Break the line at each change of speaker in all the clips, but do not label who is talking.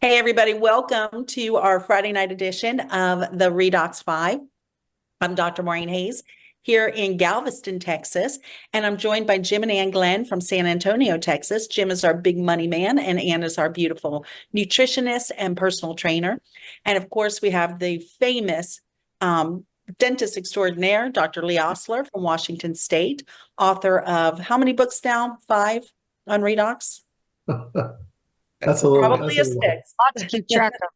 Hey, everybody, welcome to our Friday night edition of the Redox 5. I'm Dr. Maureen Hayes here in Galveston, Texas, and I'm joined by Jim and Ann Glenn from San Antonio, Texas. Jim is our big money man, and Ann is our beautiful nutritionist and personal trainer. And of course, we have the famous dentist extraordinaire, Dr. Lee Osler from Washington State, author of how many books now? 5 on Redox?
That's a little,
Probably
that's a
a
little.
six.
Lot to keep track of.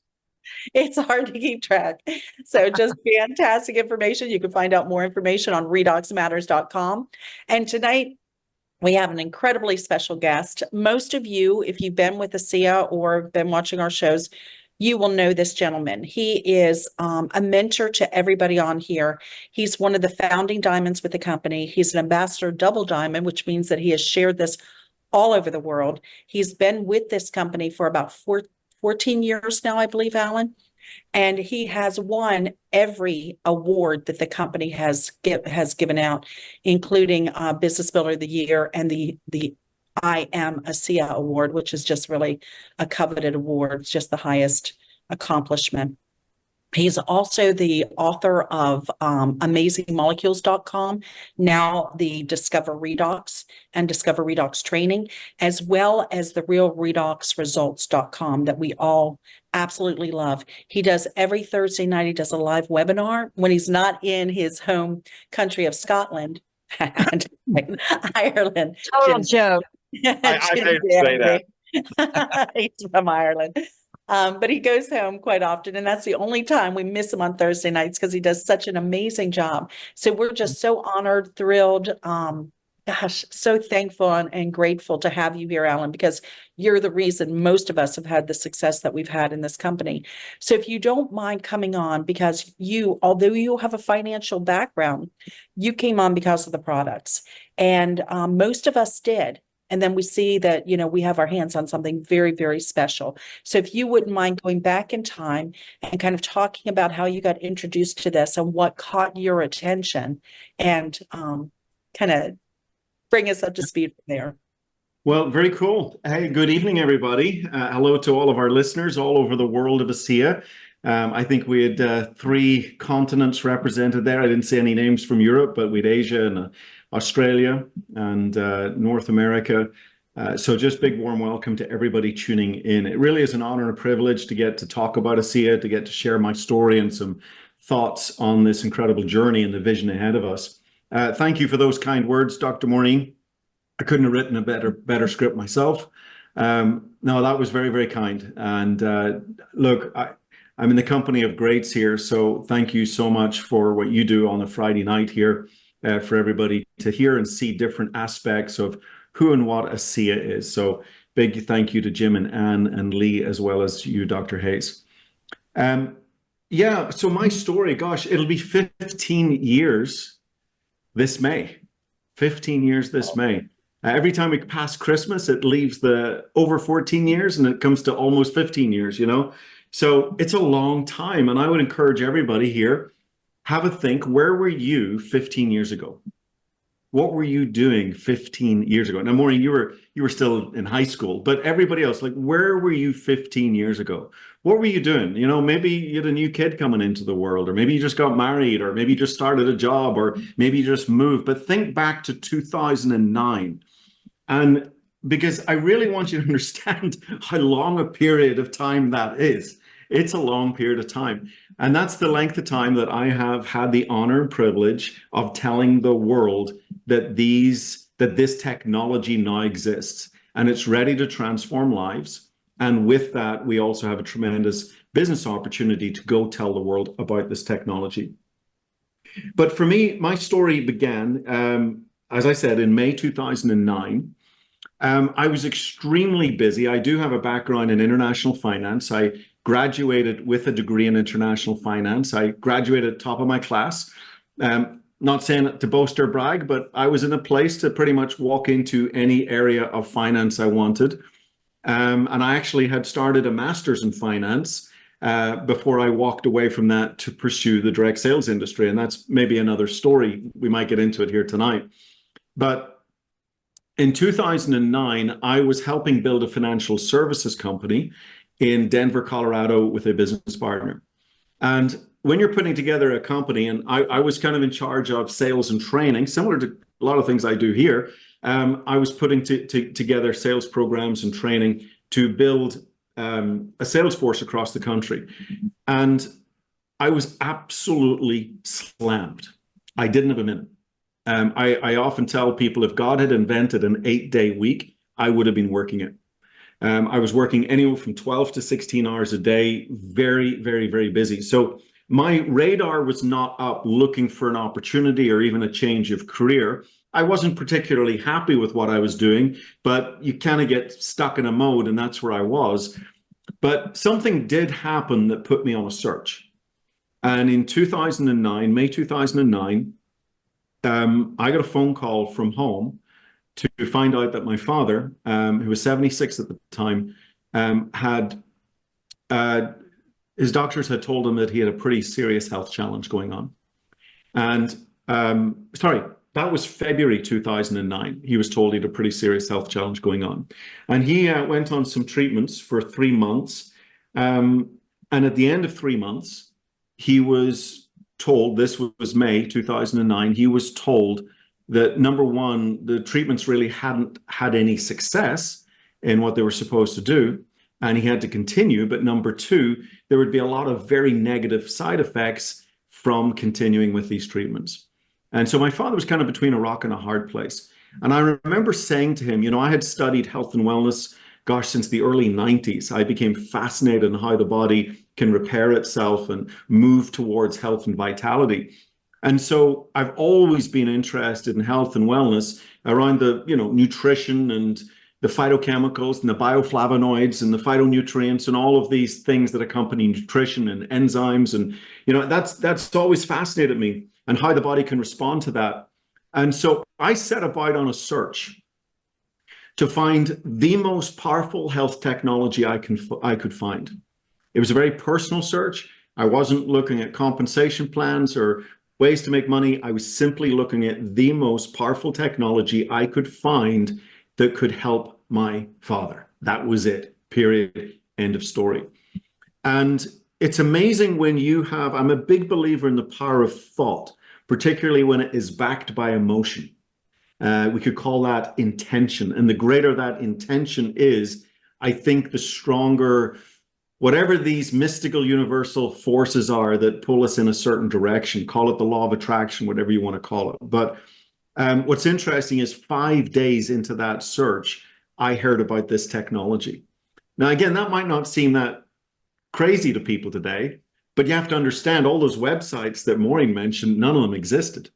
It's hard to keep track. So just fantastic information. You can find out more information on redoxmatters.com. And tonight we have an incredibly special guest. Most of you, if you've been with Asea or been watching our shows, you will know this gentleman. He is a mentor to everybody on here. He's one of the founding diamonds with the company. He's an ambassador double diamond, which means that he has shared this all over the world. He's been with this company for about 14 years now, I believe, Alan. And he has won every award that the company has given out, including Business Builder of the Year and the I Am Asea Award, which is just really a coveted award. It's just the highest accomplishment. He's also the author of amazingmolecules.com, now the Discover Redox and Discover Redox training, as well as the realredoxresults.com that we all absolutely love. He does every Thursday night, he does a live webinar when he's not in his home country of Scotland and Ireland.
Total joke.
I didn't say that.
He's from Ireland. But he goes home quite often, and that's the only time we miss him on Thursday nights because he does such an amazing job. So we're just so honored, thrilled, so thankful and grateful to have you here, Alan, because you're the reason most of us have had the success that we've had in this company. So if you don't mind coming on, because although you have a financial background, you came on because of the products, and most of us did. And then we see that, we have our hands on something very, very special. So if you wouldn't mind going back in time and kind of talking about how you got introduced to this and what caught your attention and kind of bring us up to speed from there.
Well, very cool. Hey, good evening, everybody. Hello to all of our listeners all over the world of Asea. I think we had 3 continents represented there. I didn't say any names from Europe, but we had Asia and Australia and North America. So just big warm welcome to everybody tuning in. It really is an honor and a privilege to get to talk about Asea, to get to share my story and some thoughts on this incredible journey and the vision ahead of us. Thank you for those kind words, Dr. Maureen. I couldn't have written a better script myself. No, that was very, very kind. And look, I'm in the company of greats here, so thank you so much for what you do on a Friday night here for everybody to hear and see different aspects of who and what Asea is. So big thank you to Jim and Ann and Lee, as well as you, Dr. Hayes. Yeah, so my story, gosh, it'll be 15 years this May. 15 years this May. Every time we pass Christmas, it leaves the over 14 years and it comes to almost 15 years, So it's a long time. And I would encourage everybody here, have a think, where were you 15 years ago? What were you doing 15 years ago? Now, Maureen, you were still in high school, but everybody else, like, where were you 15 years ago? What were you doing? Maybe you had a new kid coming into the world, or maybe you just got married, or maybe you just started a job, or maybe you just moved. But think back to 2009. And because I really want you to understand how long a period of time that is. It's a long period of time. And that's the length of time that I have had the honor and privilege of telling the world that this technology now exists and it's ready to transform lives. And with that, we also have a tremendous business opportunity to go tell the world about this technology. But for me, my story began, as I said, in May 2009. I was extremely busy. I do have a background in international finance. I graduated with a degree in international finance. I graduated top of my class. Not saying it to boast or brag, but I was in a place to pretty much walk into any area of finance I wanted. And I actually had started a master's in finance before I walked away from that to pursue the direct sales industry. And that's maybe another story. We might get into it here tonight. But in 2009, I was helping build a financial services company in Denver, Colorado with a business partner. And when you're putting together a company, and I was kind of in charge of sales and training, similar to a lot of things I do here, I was putting together sales programs and training to build a sales force across the country. And I was absolutely slammed. I didn't have a minute. I often tell people if God had invented an 8-day week, I would have been working it. I was working anywhere from 12 to 16 hours a day, very, very, very busy. So my radar was not up looking for an opportunity or even a change of career. I wasn't particularly happy with what I was doing, but you kind of get stuck in a mode, and that's where I was. But something did happen that put me on a search. And in 2009, May 2009, I got a phone call from home to find out that my father, who was 76 at the time, his doctors had told him that he had a pretty serious health challenge going on. And that was February 2009. He was told he had a pretty serious health challenge going on. And he went on some treatments for 3 months. And at the end of 3 months, he was told, this was May 2009, he was told that, number one, the treatments really hadn't had any success in what they were supposed to do, and he had to continue. But number two, there would be a lot of very negative side effects from continuing with these treatments. And so my father was kind of between a rock and a hard place. And I remember saying to him, you know, I had studied health and wellness, gosh, since the early 90s. I became fascinated in how the body can repair itself and move towards health and vitality. And so I've always been interested in health and wellness around the, you know, nutrition and the phytochemicals and the bioflavonoids and the phytonutrients and all of these things that accompany nutrition and enzymes. And, you know, that's always fascinated me, and how the body can respond to that. And so I set about on a search to find the most powerful health technology I could find. It was a very personal search. I wasn't looking at compensation plans or ways to make money. I was simply looking at the most powerful technology I could find that could help my father. That was it, period, end of story. And it's amazing when you have, I'm a big believer in the power of thought, particularly when it is backed by emotion. We could call that intention. And the greater that intention is, I think the stronger whatever these mystical universal forces are that pull us in a certain direction. Call it the law of attraction, whatever you want to call it. But what's interesting is 5 days into that search, I heard about this technology. Now, again, that might not seem that crazy to people today, but you have to understand all those websites that Maureen mentioned, none of them existed.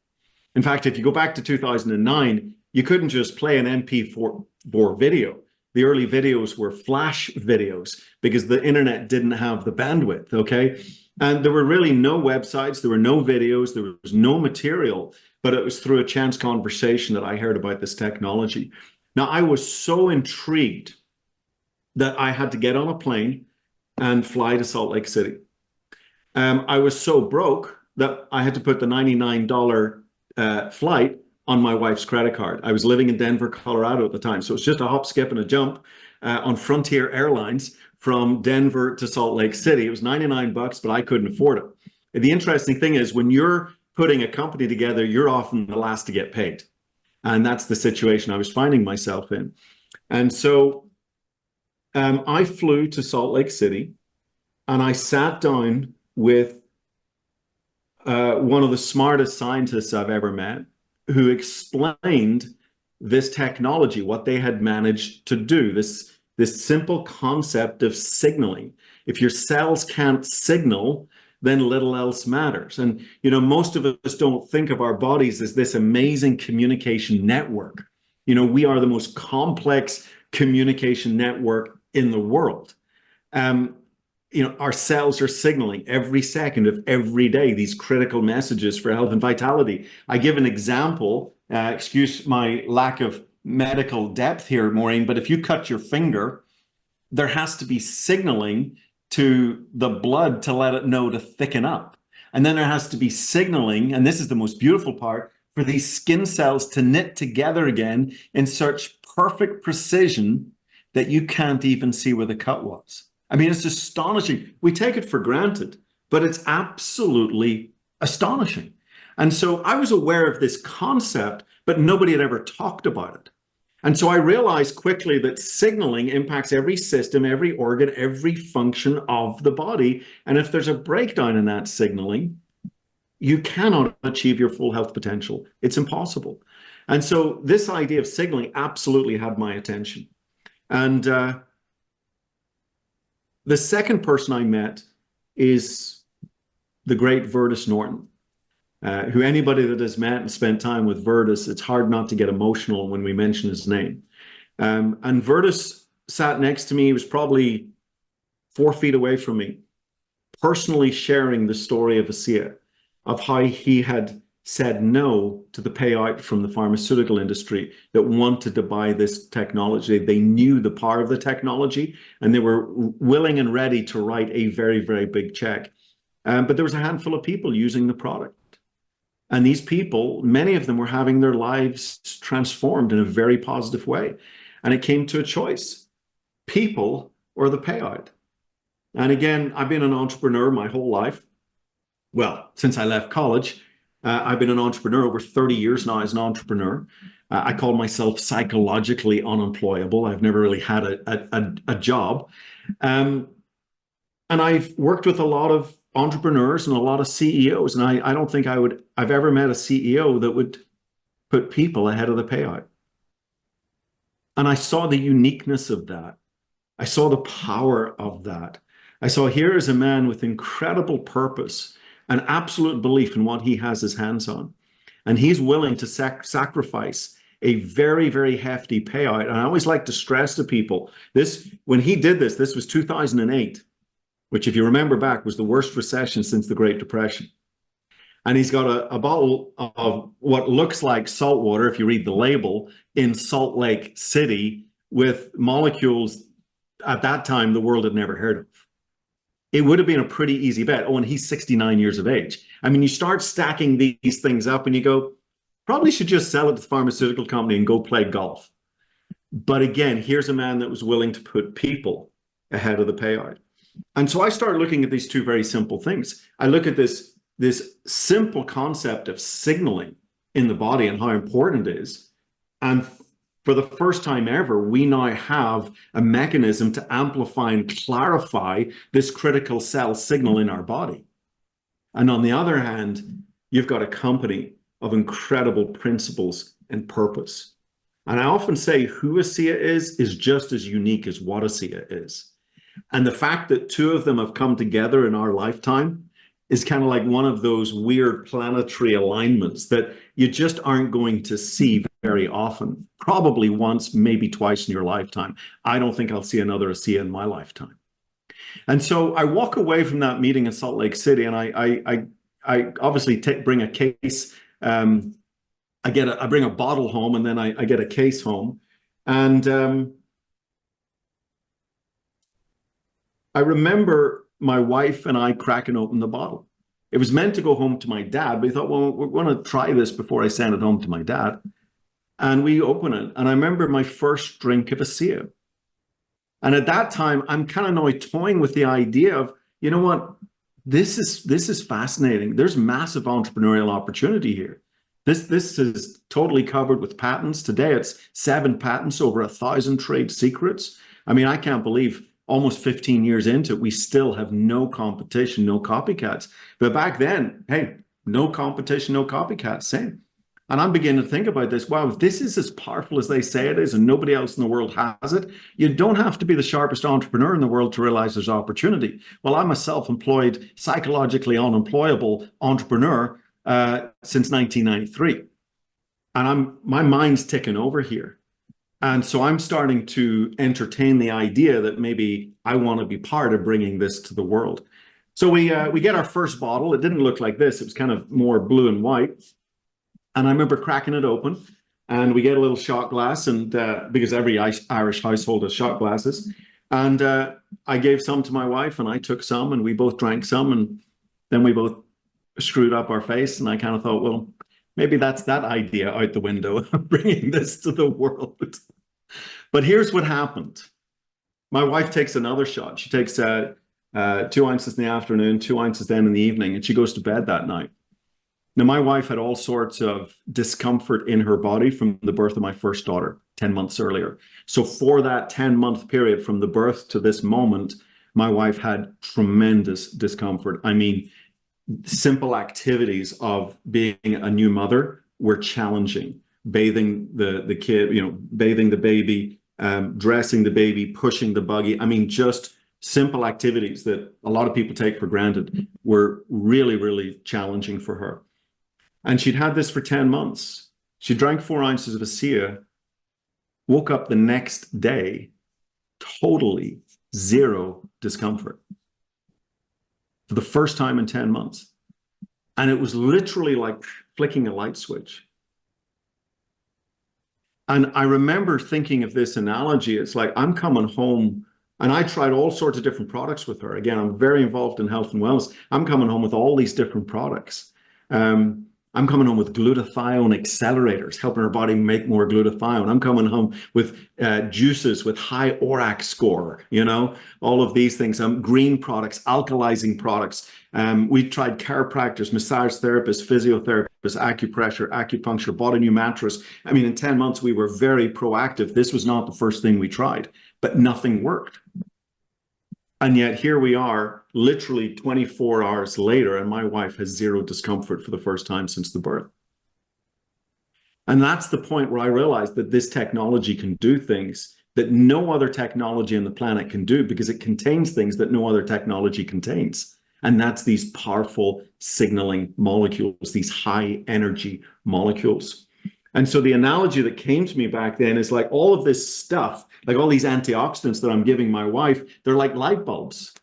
In fact, if you go back to 2009, you couldn't just play an MP4 video. The early videos were flash videos because the internet didn't have the bandwidth, okay? And there were really no websites, there were no videos, there was no material, but it was through a chance conversation that I heard about this technology. Now, I was so intrigued that I had to get on a plane and fly to Salt Lake City. I was so broke that I had to put the $99 flight on my wife's credit card. I was living in Denver, Colorado at the time. So it's just a hop, skip, and a jump on Frontier Airlines from Denver to Salt Lake City. It was $99, but I couldn't afford it. And the interesting thing is when you're putting a company together, you're often the last to get paid. And that's the situation I was finding myself in. And so I flew to Salt Lake City and I sat down with one of the smartest scientists I've ever met, who explained this technology, what they had managed to do, this simple concept of signaling. If your cells can't signal, then little else matters. And, you know, most of us don't think of our bodies as this amazing communication network. You know, we are the most complex communication network in the world. You know, our cells are signaling every second of every day these critical messages for health and vitality. I give an example, excuse my lack of medical depth here, Maureen, but if you cut your finger, there has to be signaling to the blood to let it know to thicken up. And then there has to be signaling, and this is the most beautiful part, for these skin cells to knit together again in such perfect precision that you can't even see where the cut was. I mean, it's astonishing. We take it for granted, but it's absolutely astonishing. And so I was aware of this concept, but nobody had ever talked about it. And so I realized quickly that signaling impacts every system, every organ, every function of the body. And if there's a breakdown in that signaling, you cannot achieve your full health potential. It's impossible. And so this idea of signaling absolutely had my attention. And the second person I met is the great Verdus Norton, who anybody that has met and spent time with Verdus, it's hard not to get emotional when we mention his name. And Verdus sat next to me. He was probably 4 feet away from me, personally sharing the story of Asea, of how he had said no to the payout from the pharmaceutical industry that wanted to buy this technology. They knew the power of the technology, and they were willing and ready to write a very, very big check. But there was a handful of people using the product. And these people, many of them were having their lives transformed in a very positive way. And it came to a choice, people or the payout. And again, I've been an entrepreneur my whole life. Well, since I left college, I've been an entrepreneur over 30 years now as an entrepreneur. I call myself psychologically unemployable. I've never really had a job. And I've worked with a lot of entrepreneurs and a lot of CEOs. And I don't think I've ever met a CEO that would put people ahead of the payout. And I saw the uniqueness of that. I saw the power of that. I saw here is a man with incredible purpose, an absolute belief in what he has his hands on. And he's willing to sacrifice a very, very hefty payout. And I always like to stress to people, when he did this was 2008, which if you remember back was the worst recession since the Great Depression. And he's got a bottle of what looks like salt water, if you read the label, in Salt Lake City with molecules at that time the world had never heard of. It would have been a pretty easy bet. Oh, and he's 69 years of age. I mean, you start stacking these things up and you go, probably should just sell it to the pharmaceutical company and go play golf. But again, here's a man that was willing to put people ahead of the payout. And so I start looking at these two very simple things. I look at this simple concept of signaling in the body and how important it is. And for the first time ever, we now have a mechanism to amplify and clarify this critical cell signal in our body. And on the other hand, you've got a company of incredible principles and purpose. And I often say who Asea is just as unique as what Asea is. And the fact that two of them have come together in our lifetime is kind of like one of those weird planetary alignments that you just aren't going to see very often. Probably once, maybe twice in your lifetime. I don't think I'll see another Asea in my lifetime. And so I walk away from that meeting in Salt Lake City, and I obviously bring a case. I bring a bottle home, and then I get a case home, and I remember my wife and I cracking open the bottle. It was meant to go home to my dad, but we thought, well, we're going to try this before I send it home to my dad. And we open it, and I remember my first drink of Asea. And at that time, I'm kind of now toying with the idea of, you know what, this is fascinating. There's massive entrepreneurial opportunity here. This is totally covered with patents. Today, it's 7 patents, over 1,000 trade secrets. I mean, I can't believe almost 15 years into it, we still have no competition, no copycats. But back then, hey, no competition, no copycats, same. And I'm beginning to think about this. Wow, if this is as powerful as they say it is and nobody else in the world has it, you don't have to be the sharpest entrepreneur in the world to realize there's opportunity. Well, I'm a self-employed, psychologically unemployable entrepreneur since 1993. And my mind's ticking over here. And so I'm starting to entertain the idea that maybe I want to be part of bringing this to the world. So we get our first bottle. It didn't look like this. It was kind of more blue and white. And I remember cracking it open, and we get a little shot glass, and because every Irish household has shot glasses. And I gave some to my wife, and I took some, and we both drank some, and then we both screwed up our face. And I kind of thought, well, maybe that's that idea out the window, bringing this to the world. But here's what happened. My wife takes another shot. She takes 2 ounces in the afternoon, 2 ounces then in the evening, and she goes to bed that night. Now, my wife had all sorts of discomfort in her body from the birth of my first daughter 10 months earlier. So for that 10-month period from the birth to this moment, my wife had tremendous discomfort. I mean, simple activities of being a new mother were challenging. Bathing the kid, bathing the baby, dressing the baby, pushing the buggy. I mean, just simple activities that a lot of people take for granted were really, really challenging for her. And she'd had this for 10 months. She drank 4 ounces of Asea, woke up the next day, totally zero discomfort for the first time in 10 months. And it was literally like flicking a light switch. And I remember thinking of this analogy. It's like, I'm coming home, and I tried all sorts of different products with her. Again, I'm very involved in health and wellness. I'm coming home with all these different products. I'm coming home with glutathione accelerators, helping her body make more glutathione. I'm coming home with juices with high ORAC score, all of these things. Green products, alkalizing products. We tried chiropractors, massage therapists, physiotherapists, acupressure, acupuncture, bought a new mattress. I mean, in 10 months, we were very proactive. This was not the first thing we tried, but nothing worked. And yet here we are, literally 24 hours later, and my wife has zero discomfort for the first time since the birth. And that's the point where I realized that this technology can do things that no other technology on the planet can do, because it contains things that no other technology contains. And that's these powerful signaling molecules, these high energy molecules. And so the analogy that came to me back then is like all of this stuff, like all these antioxidants that I'm giving my wife, they're like light bulbs.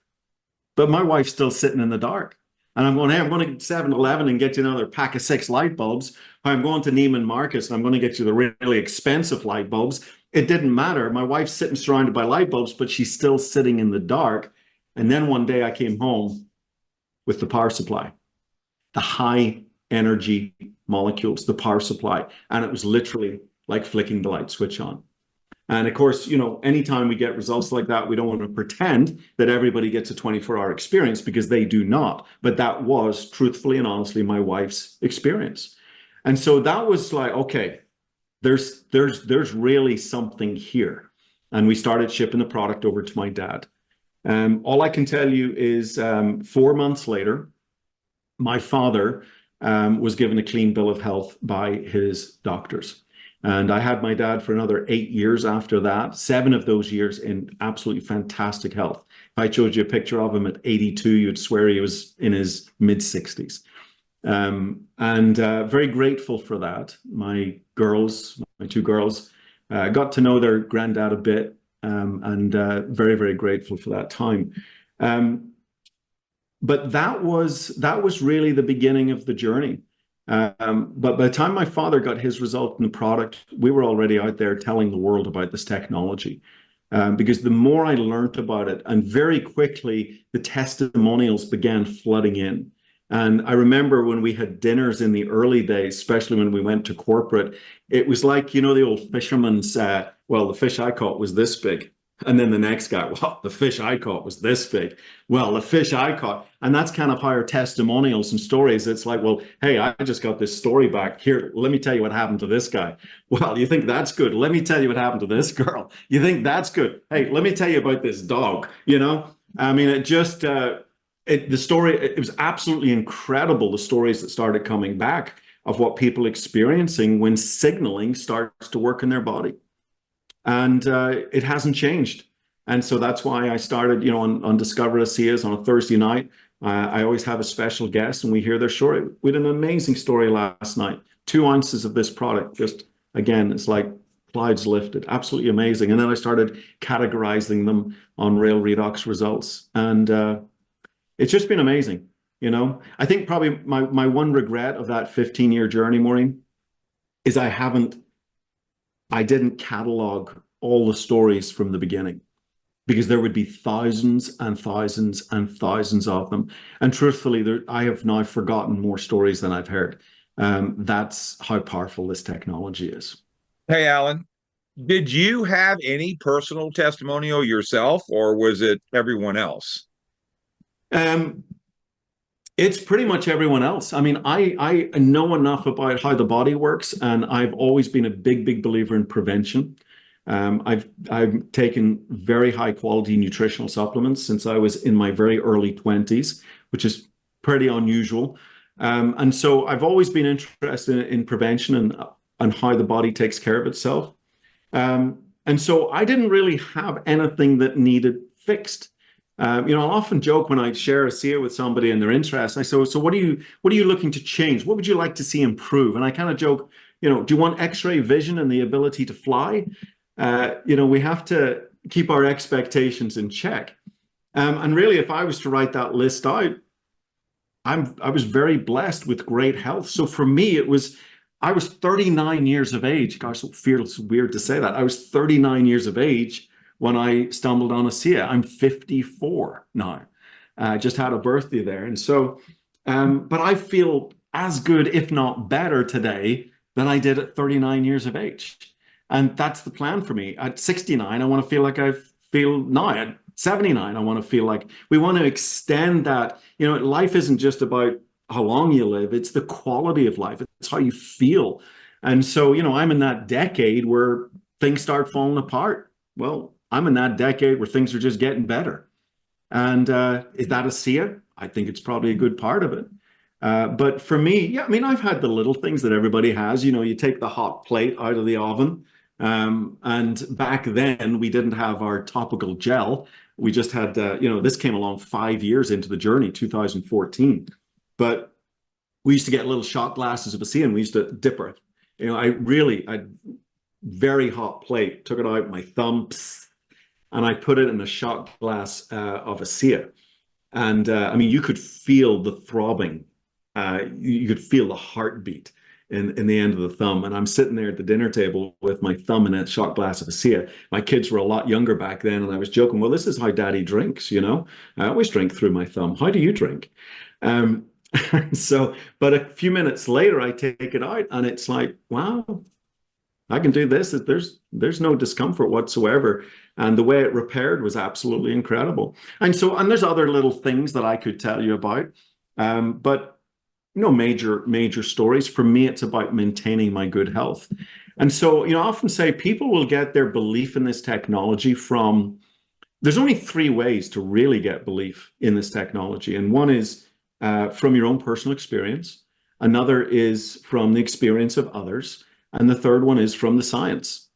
But my wife's still sitting in the dark. And I'm going, hey, I'm going to 7-Eleven and get you another pack of 6 light bulbs. I'm going to Neiman Marcus and I'm going to get you the really expensive light bulbs. It didn't matter. My wife's sitting surrounded by light bulbs, but she's still sitting in the dark. And then one day I came home with the power supply, the high energy molecules, the power supply. And it was literally like flicking the light switch on. And of course, anytime we get results like that, we don't want to pretend that everybody gets a 24-hour experience, because they do not. But that was truthfully and honestly my wife's experience. And so that was like, okay, there's really something here. And we started shipping the product over to my dad. All I can tell you is 4 months later, my father was given a clean bill of health by his doctors. And I had my dad for another 8 years after that, 7 of those years in absolutely fantastic health. If I showed you a picture of him at 82, you'd swear he was in his mid-60s. Very grateful for that. My 2 girls, got to know their granddad a bit, and very, very grateful for that time. But that was really the beginning of the journey. But by the time my father got his result in the product, we were already out there telling the world about this technology. Because the more I learned about it, and very quickly the testimonials began flooding in. And I remember when we had dinners in the early days, especially when we went to corporate, it was like, the old fisherman's, well, the fish I caught was this big. And then the next guy, well, the fish I caught was this big. Well, the fish I caught. And that's kind of how our testimonials and stories. It's like, well, hey, I just got this story back. Here, let me tell you what happened to this guy. Well, you think that's good? Let me tell you what happened to this girl. You think that's good? Hey, let me tell you about this dog. I mean, it just, the story, it was absolutely incredible, the stories that started coming back of what people experiencing when signaling starts to work in their body. And it hasn't changed. And so that's why I started, on Discover Asea's on a Thursday night. I always have a special guest and we hear their story. We had an amazing story last night. 2 ounces of this product, just again, it's like clouds lifted, absolutely amazing. And then I started categorizing them on real Redox results. And it's just been amazing. I think probably my one regret of that 15-year journey, Maureen, is I didn't catalog all the stories from the beginning, because there would be thousands and thousands and thousands of them. And truthfully, I have now forgotten more stories than I've heard. That's how powerful this technology is.
Hey, Alan. Did you have any personal testimonial yourself, or was it everyone else?
Um, it's pretty much everyone else. I mean, I know enough about how the body works, and I've always been a big believer in prevention. I've taken very high quality nutritional supplements since I was in my very early 20s, which is pretty unusual. And so I've always been interested in prevention and how the body takes care of itself. And so I didn't really have anything that needed fixed. I'll often joke when I share Asea with somebody and they're interested. I say, so what are you looking to change? What would you like to see improve? And I kind of joke, do you want X-ray vision and the ability to fly? We have to keep our expectations in check. And really, if I was to write that list out, I was very blessed with great health. So for me, I was 39 years of age. Gosh, it feels weird to say that. I was 39 years of age when I stumbled on Asea. I'm 54 now. I just had a birthday there. And so, but I feel as good, if not better today than I did at 39 years of age. And that's the plan for me. At 69, I want to feel like I feel now. At 79, I want to feel like we want to extend that. Life isn't just about how long you live, it's the quality of life. It's how you feel. And so, I'm in that decade where things start falling apart. Well, I'm in that decade where things are just getting better. And is that Asea? I think it's probably a good part of it. But for me, yeah, I mean, I've had the little things that everybody has. You take the hot plate out of the oven. And back then, we didn't have our topical gel. We just had, this came along 5 years into the journey, 2014. But we used to get little shot glasses of Asea and we used to dip her. I very hot plate, took it out, my thumb, and I put it in a shot glass of Asea. And I mean, you could feel the throbbing. You could feel the heartbeat in the end of the thumb. And I'm sitting there at the dinner table with my thumb in a shot glass of Asea. My kids were a lot younger back then. And I was joking, well, this is how daddy drinks, I always drink through my thumb. How do you drink? But a few minutes later, I take it out and it's like, wow, I can do this. There's no discomfort whatsoever. And the way it repaired was absolutely incredible. And there's other little things that I could tell you about. But no major stories. For me, it's about maintaining my good health. And so, I often say people will get their belief in this technology from, there's only three ways to really get belief in this technology. And one is from your own personal experience. Another is from the experience of others. And the third one is from the science.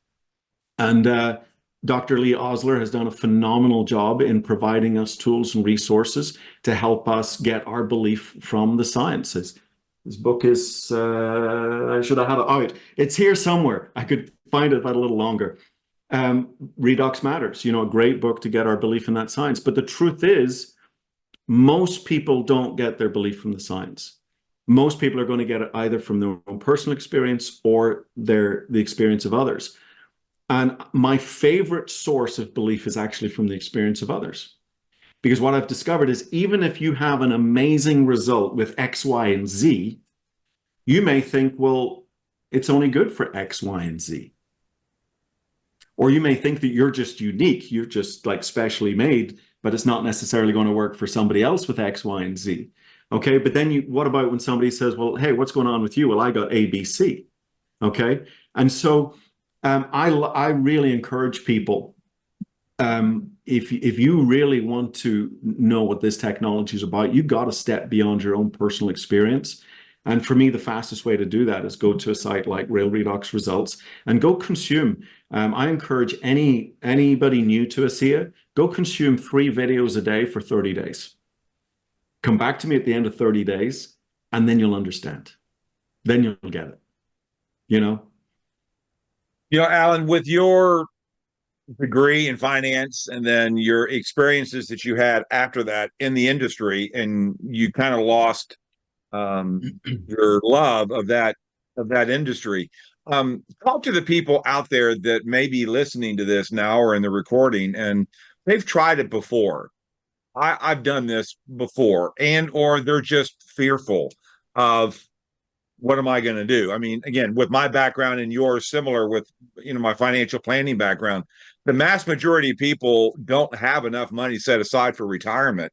And Dr. Lee Osler has done a phenomenal job in providing us tools and resources to help us get our belief from the sciences. His book is, I should have had it out. It's here somewhere. I could find it if I had a little longer. Redox Matters, a great book to get our belief in that science. But the truth is, most people don't get their belief from the science. Most people are going to get it either from their own personal experience or the experience of others. And my favorite source of belief is actually from the experience of others. Because what I've discovered is even if you have an amazing result with X, Y, and Z, you may think, well, it's only good for X, Y, and Z. Or you may think that you're just unique, you're just like specially made, but it's not necessarily going to work for somebody else with X, Y, and Z. Okay, but then what about when somebody says, well, hey, what's going on with you? Well, I got A, B, C. Okay, and so I really encourage people, if you really want to know what this technology is about, you've got to step beyond your own personal experience. And for me, the fastest way to do that is go to a site like Rail Redox Results and go consume. I encourage anybody new to Asea, go consume 3 videos a day for 30 days. Come back to me at the end of 30 days, and then you'll understand. Then you'll get it,
Alan, with your degree in finance and then your experiences that you had after that in the industry, and you kind of lost your love of that industry. Talk to the people out there that may be listening to this now or in the recording, and they've tried it before. I've done this before, and or they're just fearful of what am I going to do? I mean, again, with my background and yours similar with, my financial planning background, the mass majority of people don't have enough money set aside for retirement,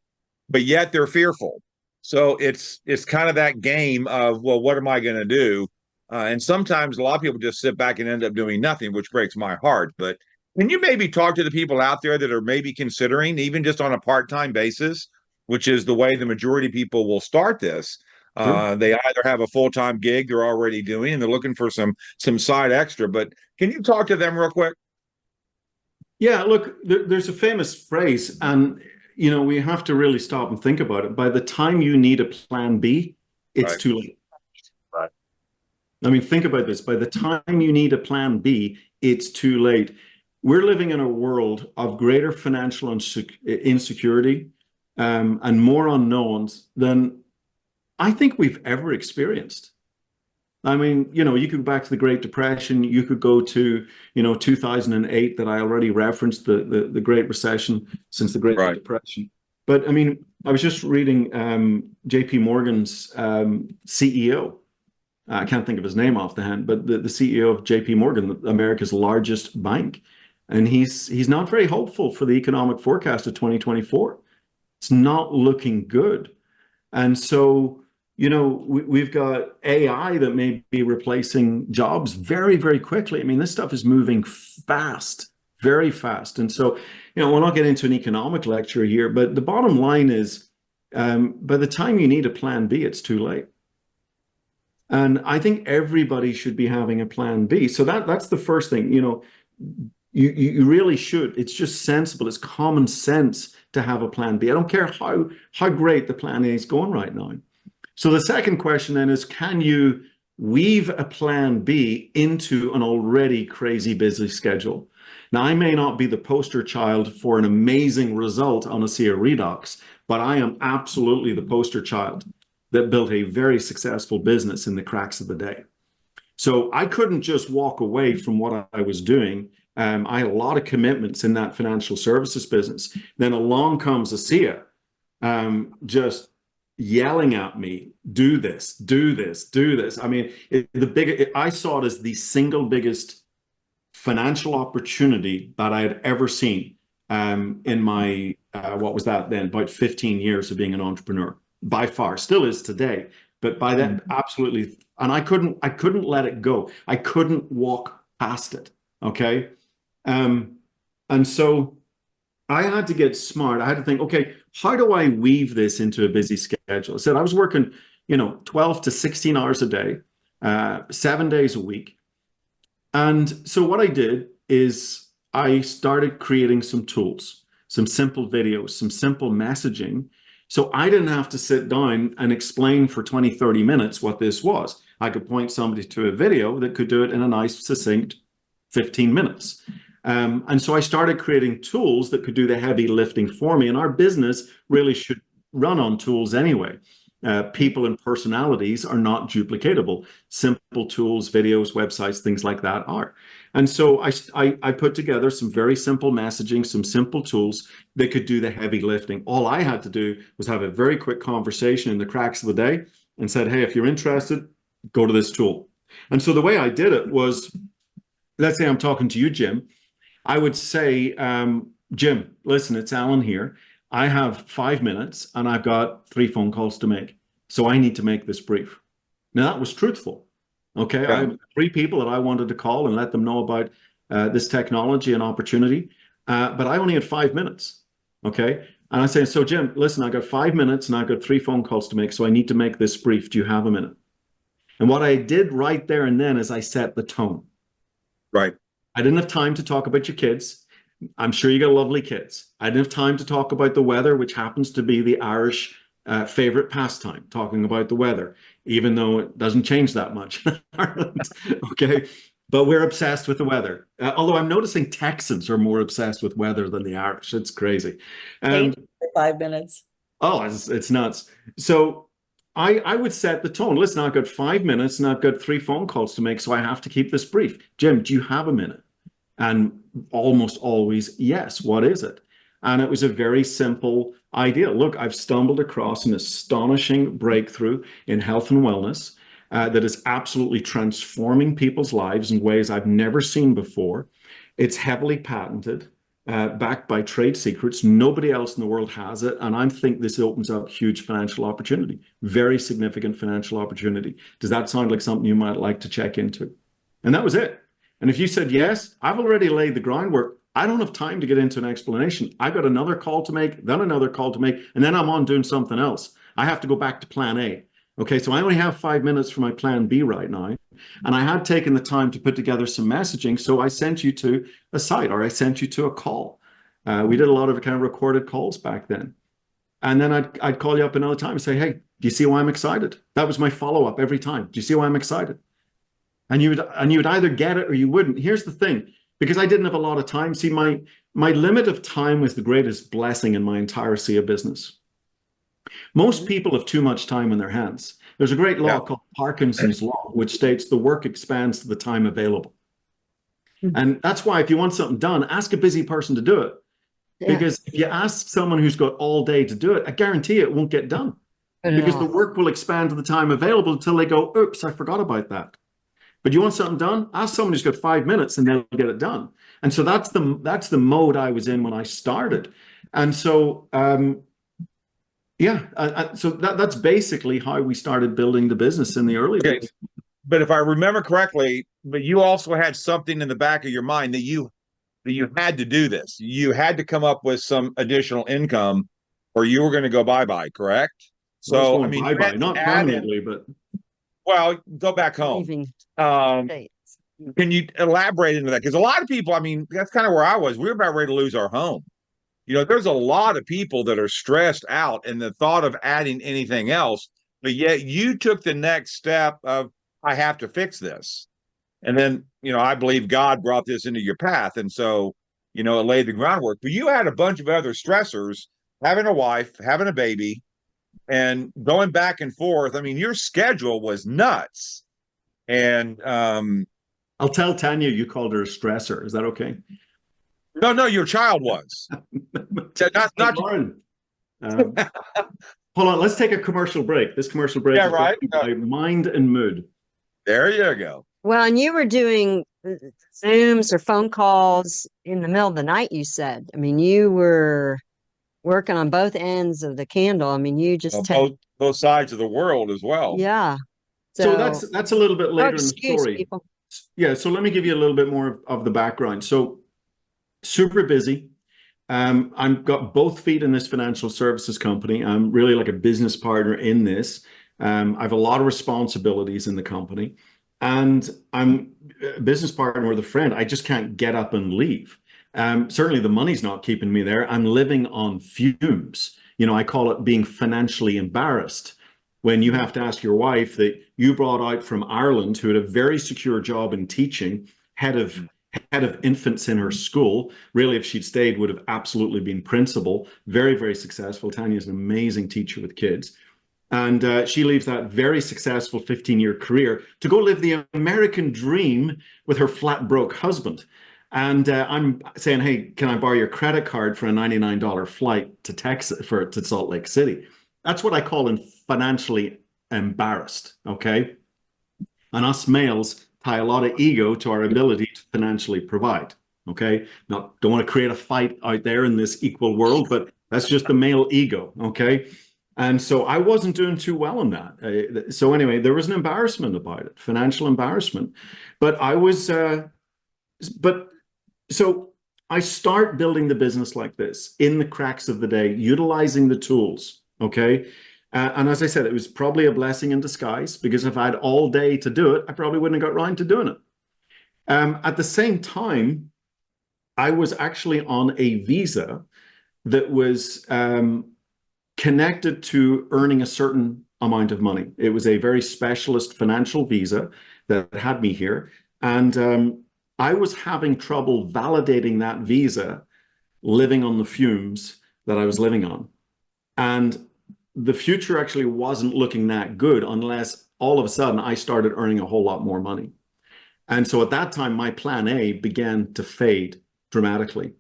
but yet they're fearful. So it's kind of that game of, well, what am I going to do? And sometimes a lot of people just sit back and end up doing nothing, which breaks my heart. But can you maybe talk to the people out there that are maybe considering, even just on a part-time basis, which is the way the majority of people will start this?
Sure.
They either have a full-time gig they're already doing, and they're looking for some side extra. But can you talk to them real quick?
Yeah, look, there's a famous phrase, and we have to really stop and think about it. By the time you need a plan B, it's
Right.
too late.
Right.
I mean, think about this. By the time you need a plan B, it's too late. We're living in a world of greater financial insecurity and more unknowns than I think we've ever experienced. I mean, you could go back to the Great Depression. You could go to, 2008 that I already referenced, the Great Recession since the Great Depression. But I mean, I was just reading JP Morgan's CEO. I can't think of his name off the hand, but the CEO of JP Morgan, America's largest bank. And he's not very hopeful for the economic forecast of 2024. It's not looking good. And so, we've got AI that may be replacing jobs very, very quickly. I mean, this stuff is moving fast, very fast. And so, we'll not get into an economic lecture here, but the bottom line is, by the time you need a plan B, it's too late. And I think everybody should be having a plan B. So that's the first thing, you really should. It's just sensible. It's common sense to have a plan B. I don't care how great the plan A is going right now. So the second question then is, can you weave a plan B into an already crazy busy schedule? Now, I may not be the poster child for an amazing result on Asea Redox, but I am absolutely the poster child that built a very successful business in the cracks of the day. So I couldn't just walk away from what I was doing. I had a lot of commitments in that financial services business. Then along comes Asea, just yelling at me, do this, do this, do this. I mean, I saw it as the single biggest financial opportunity that I had ever seen in my, what was that then, about 15 years of being an entrepreneur, by far, still is today. But by then, absolutely, and I couldn't let it go. I couldn't walk past it, okay? And so I had to get smart. I had to think, okay, how do I weave this into a busy schedule? I said I was working, 12 to 16 hours a day, 7 days a week. And so what I did is I started creating some tools, some simple videos, some simple messaging. So I didn't have to sit down and explain for 20, 30 minutes what this was. I could point somebody to a video that could do it in a nice, succinct 15 minutes. And so I started creating tools that could do the heavy lifting for me. And our business really should run on tools anyway. People and personalities are not duplicatable. Simple tools, videos, websites, things like that are. And so I put together some very simple messaging, some simple tools that could do the heavy lifting. All I had to do was have a very quick conversation in the cracks of the day and said, hey, if you're interested, go to this tool. And so the way I did it was, let's say I'm talking to you, Jim. I would say, Jim, listen, it's Alan here. I have 5 minutes and I've got 3 phone calls to make. So I need to make this brief. Now that was truthful. Okay. Yeah. I have 3 people that I wanted to call and let them know about this technology and opportunity. But I only had 5 minutes. Okay. And I say, so Jim, listen, I got 5 minutes and I've got 3 phone calls to make. So I need to make this brief. Do you have a minute? And what I did right there and then is I set the tone.
Right.
I didn't have time to talk about your kids. I'm sure you got lovely kids. I didn't have time to talk about the weather, which happens to be the Irish favorite pastime, talking about the weather, even though it doesn't change that much in Ireland. Okay. But we're obsessed with the weather. Although I'm noticing Texans are more obsessed with weather than the Irish. It's crazy.
5 minutes.
Oh, it's nuts. So I would set the tone. Listen, I've got 5 minutes and I've got 3 phone calls to make, so I have to keep this brief. Jim, do you have a minute? And almost always, yes. What is it? And it was a very simple idea. Look, I've stumbled across an astonishing breakthrough in health and wellness. that is absolutely transforming people's lives in ways I've never seen before. It's heavily patented, backed by trade secrets. Nobody else in the world has it. And I think this opens up huge financial opportunity, very significant financial opportunity. Does that sound like something you might like to check into? And that was it. And if you said yes, I've already laid the groundwork. I don't have time to get into an explanation. I got another call to make, then another call to make, and then I'm on doing something else. I have to go back to plan A. Okay, so I only have 5 minutes for my plan B right now. And I had taken the time to put together some messaging. So I sent you to a site, or I sent you to a call. We did a lot of kind of recorded calls back then. And then I'd call you up another time and say, hey, do you see why I'm excited? That was my follow-up every time. Do you see why I'm excited? And you would either get it or you wouldn't. Here's the thing, because I didn't have a lot of time. See, my limit of time was the greatest blessing in my entire Asea business. Most people have too much time in their hands. There's a great law called Parkinson's law, which states the work expands to the time available. And that's why if you want something done, ask a busy person to do it. Because if you ask someone who's got all day to do it, I guarantee it won't get done. Because the work will expand to the time available until they go, oops, I forgot about that. But you want something done? Ask someone who's got 5 minutes and they'll get it done. And so that's the mode I was in when I started. And so, so that's basically how we started building the business in the early days.
But if I remember correctly, but you also had something in the back of your mind that you had to do this. You had to come up with some additional income, or you were going to go bye-bye, correct? So I mean,
bye-bye, not permanently, but
well, go back home. Can you elaborate into that? Because a lot of people, I mean, that's kind of where I was. We were about ready to lose our home. You know, there's a lot of people that are stressed out in the thought of adding anything else, but yet you took the next step of, I have to fix this. And then, you know, I believe God brought this into your path. And so, you know, it laid the groundwork. But you had a bunch of other stressors, having a wife, having a baby, and going back and forth. I mean, your schedule was nuts. And
I'll tell Tanya you called her a stressor. Is that okay?
No, your child was. not
Lauren. Hold on, let's take a commercial break. This commercial break is
right.
by Mind and Mood.
There you go.
Well, and you were doing Zooms or phone calls in the middle of the night, you said. I mean, you were working on both ends of the candle. I mean, you just
both sides of the world as well.
Yeah.
So that's a little bit later in the story.
People.
Yeah, so let me give you a little bit more of the background. So super busy. I've got both feet in this financial services company. I'm really like a business partner in this. I have a lot of responsibilities in the company, and I'm a business partner with a friend. I just can't get up and leave. Certainly the money's not keeping me there. I'm living on fumes. You know, I call it being financially embarrassed. When you have to ask your wife that you brought out from Ireland, who had a very secure job in teaching, head of infants in her school, really, if she'd stayed, would have absolutely been principal, very, very successful. Tanya's an amazing teacher with kids. And she leaves that very successful 15-year career to go live the American dream with her flat broke husband. And I'm saying, hey, can I borrow your credit card for a $99 flight to Texas, to Salt Lake City? That's what I call financially embarrassed, okay? And us males tie a lot of ego to our ability to financially provide, okay? Don't want to create a fight out there in this equal world, but that's just the male ego, okay? And so I wasn't doing too well in that. So anyway, there was an embarrassment about it, financial embarrassment. But so I start building the business like this, in the cracks of the day, utilizing the tools, okay? And as I said, it was probably a blessing in disguise, because if I had all day to do it, I probably wouldn't have got around to doing it. At the same time, I was actually on a visa that was connected to earning a certain amount of money. It was a very specialist financial visa that had me here. And I was having trouble validating that visa, living on the fumes that I was living on. And the future actually wasn't looking that good unless all of a sudden I started earning a whole lot more money. And so at that time, my plan A began to fade dramatically.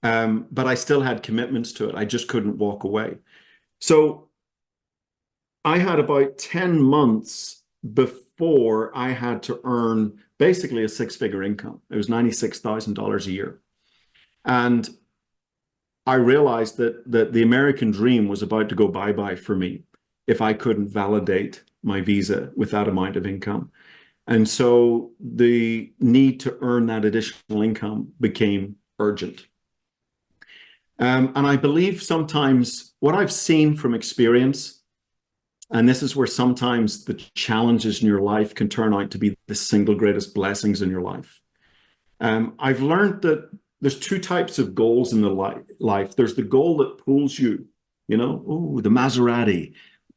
But I still had commitments to it. I just couldn't walk away. So I had about 10 months before I had to earn basically a six-figure income. It was $96,000 a year. And I realized that the American dream was about to go bye-bye for me if I couldn't validate my visa with that amount of income. And so the need to earn that additional income became urgent. And I believe sometimes what I've seen from experience, and this is where sometimes the challenges in your life can turn out to be the single greatest blessings in your life. I've learned that there's two types of goals in the life. There's the goal that pulls you, you know, oh, the Maserati,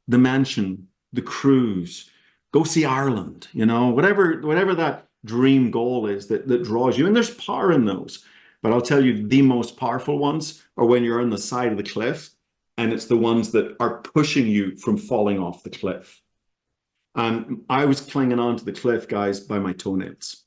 the mansion, the cruise, go see Ireland, you know, whatever that dream goal is that draws you. And there's power in those. But I'll tell you, the most powerful ones are when you're on the side of the cliff, and it's the ones that are pushing you from falling off the cliff. And I was clinging on to the cliff, guys, by my toenails.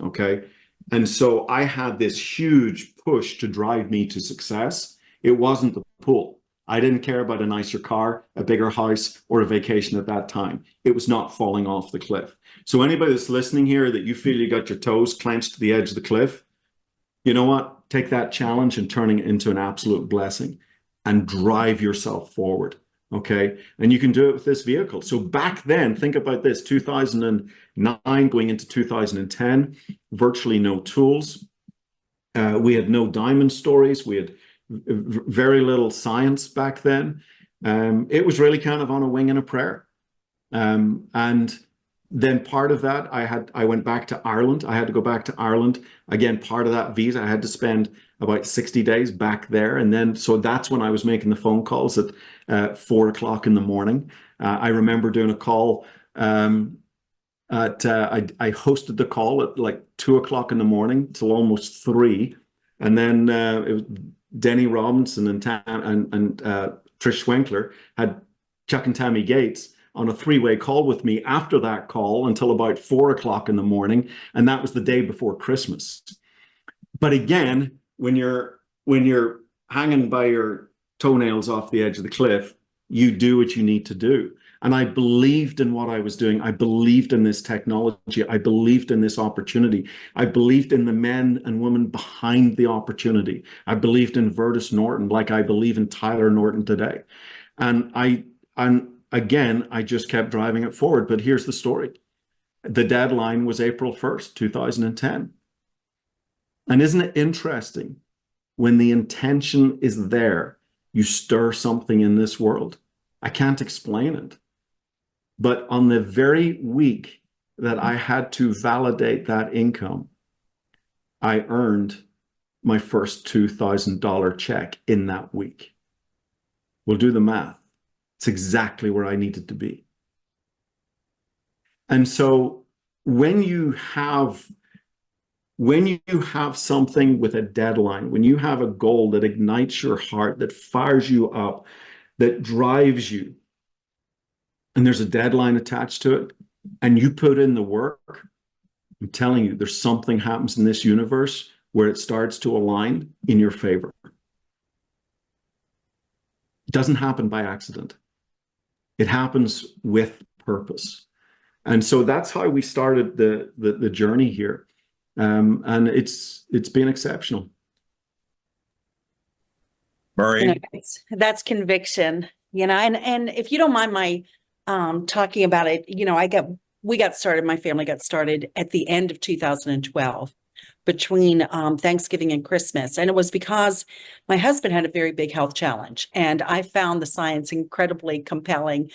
Okay. And so I had this huge push to drive me to success. It wasn't the pull. I didn't care about a nicer car, a bigger house, or a vacation at that time. It was not falling off the cliff. So anybody that's listening here that you feel you got your toes clenched to the edge of the cliff, you know what? Take that challenge and turn it into an absolute blessing and drive yourself forward. Okay. And you can do it with this vehicle. So back then, think about this, 2009 going into 2010, virtually no tools. We had no diamond stories. We had very little science back then. It was really kind of on a wing and a prayer. And then part of that, I went back to Ireland. I had to go back to Ireland. Again, part of that visa, I had to spend about 60 days back there. And then, so that's when I was making the phone calls at 4 o'clock in the morning. I remember doing a call I hosted the call at like 2 o'clock in the morning till almost 3. And then it was Denny Robinson and Trish Schwenkler had Chuck and Tammy Gates on a 3-way call with me after that call until about 4 o'clock in the morning. And that was the day before Christmas. But again, when you're hanging by your toenails off the edge of the cliff, you do what you need to do. And I believed in what I was doing. I believed in this technology. I believed in this opportunity. I believed in the men and women behind the opportunity. I believed in Vertus Norton like I believe in Tyler Norton today. And again, I just kept driving it forward. But here's the story. The deadline was April 1st, 2010. And isn't it interesting? When the intention is there, you stir something in this world. I can't explain it. But on the very week that I had to validate that income, I earned my first $2,000 check in that week. We'll do the math. It's exactly where I needed to be. And so when you have something with a deadline, when you have a goal that ignites your heart, that fires you up, that drives you, and there's a deadline attached to it, and you put in the work, I'm telling you, there's something happens in this universe where it starts to align in your favor. It doesn't happen by accident. It happens with purpose. And so that's how we started the journey here. And it's been exceptional.
Murray?
That's conviction, and if you don't mind my talking about it, my family got started at the end of 2012 between Thanksgiving and Christmas. And it was because my husband had a very big health challenge, and I found the science incredibly compelling.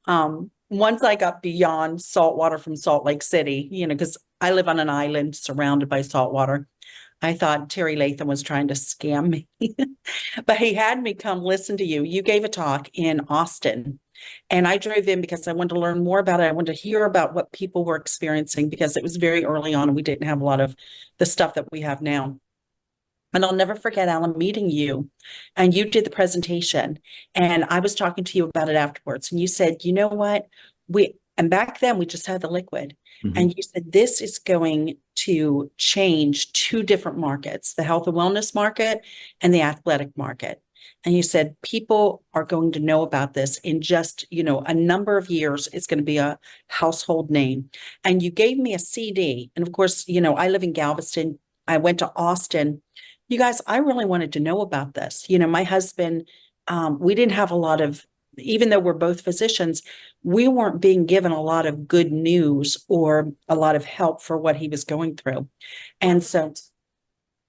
Once I got beyond salt water from Salt Lake City, because I live on an island surrounded by salt water, I thought Terry Latham was trying to scam me. But he had me come listen to you. You gave a talk in Austin, and I drove in because I wanted to learn more about it. I wanted to hear about what people were experiencing because it was very early on and we didn't have a lot of the stuff that we have now. And I'll never forget, Alan, meeting you, and you did the presentation, and I was talking to you about it afterwards. And you said, you know what, and back then we just had the liquid. Mm-hmm. And you said, this is going to change 2 different markets, the health and wellness market and the athletic market. And you said, people are going to know about this in just, a number of years. It's going to be a household name. And you gave me a CD. And of course, I live in Galveston. I went to Austin. You guys, I really wanted to know about this. My husband, we didn't have a lot of, even though we're both physicians, we weren't being given a lot of good news or a lot of help for what he was going through. And so,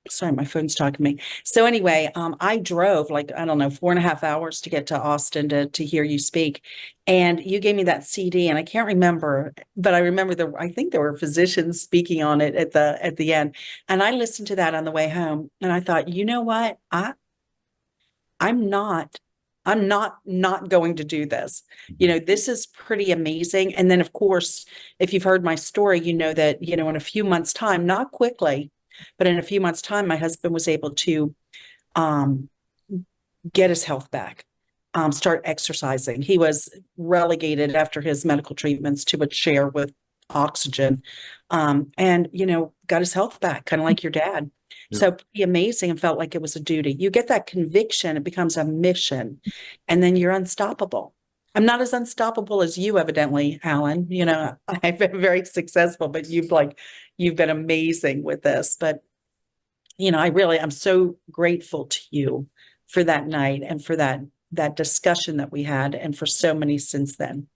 sorry, my phone's talking to me. So anyway, I drove like, I don't know, 4.5 hours to get to Austin to hear you speak. And you gave me that CD, and I can't remember, but I remember I think there were physicians speaking on it at the end. And I listened to that on the way home, and I thought, you know what? I'm not going to do this. This is pretty amazing. And then of course, if you've heard my story, you know that, in a few months' time, not quickly, but in a few months' time, my husband was able to get his health back, start exercising. He was relegated after his medical treatments to a chair with oxygen, and got his health back, kind of like your dad.
Yeah.
So pretty amazing, and felt like it was a duty. You get that conviction, it becomes a mission, and then you're unstoppable. I'm not as unstoppable as you, evidently, Alan. I've been very successful, but you've been amazing with this. But I'm so grateful to you for that night and for that discussion that we had, and for so many since then.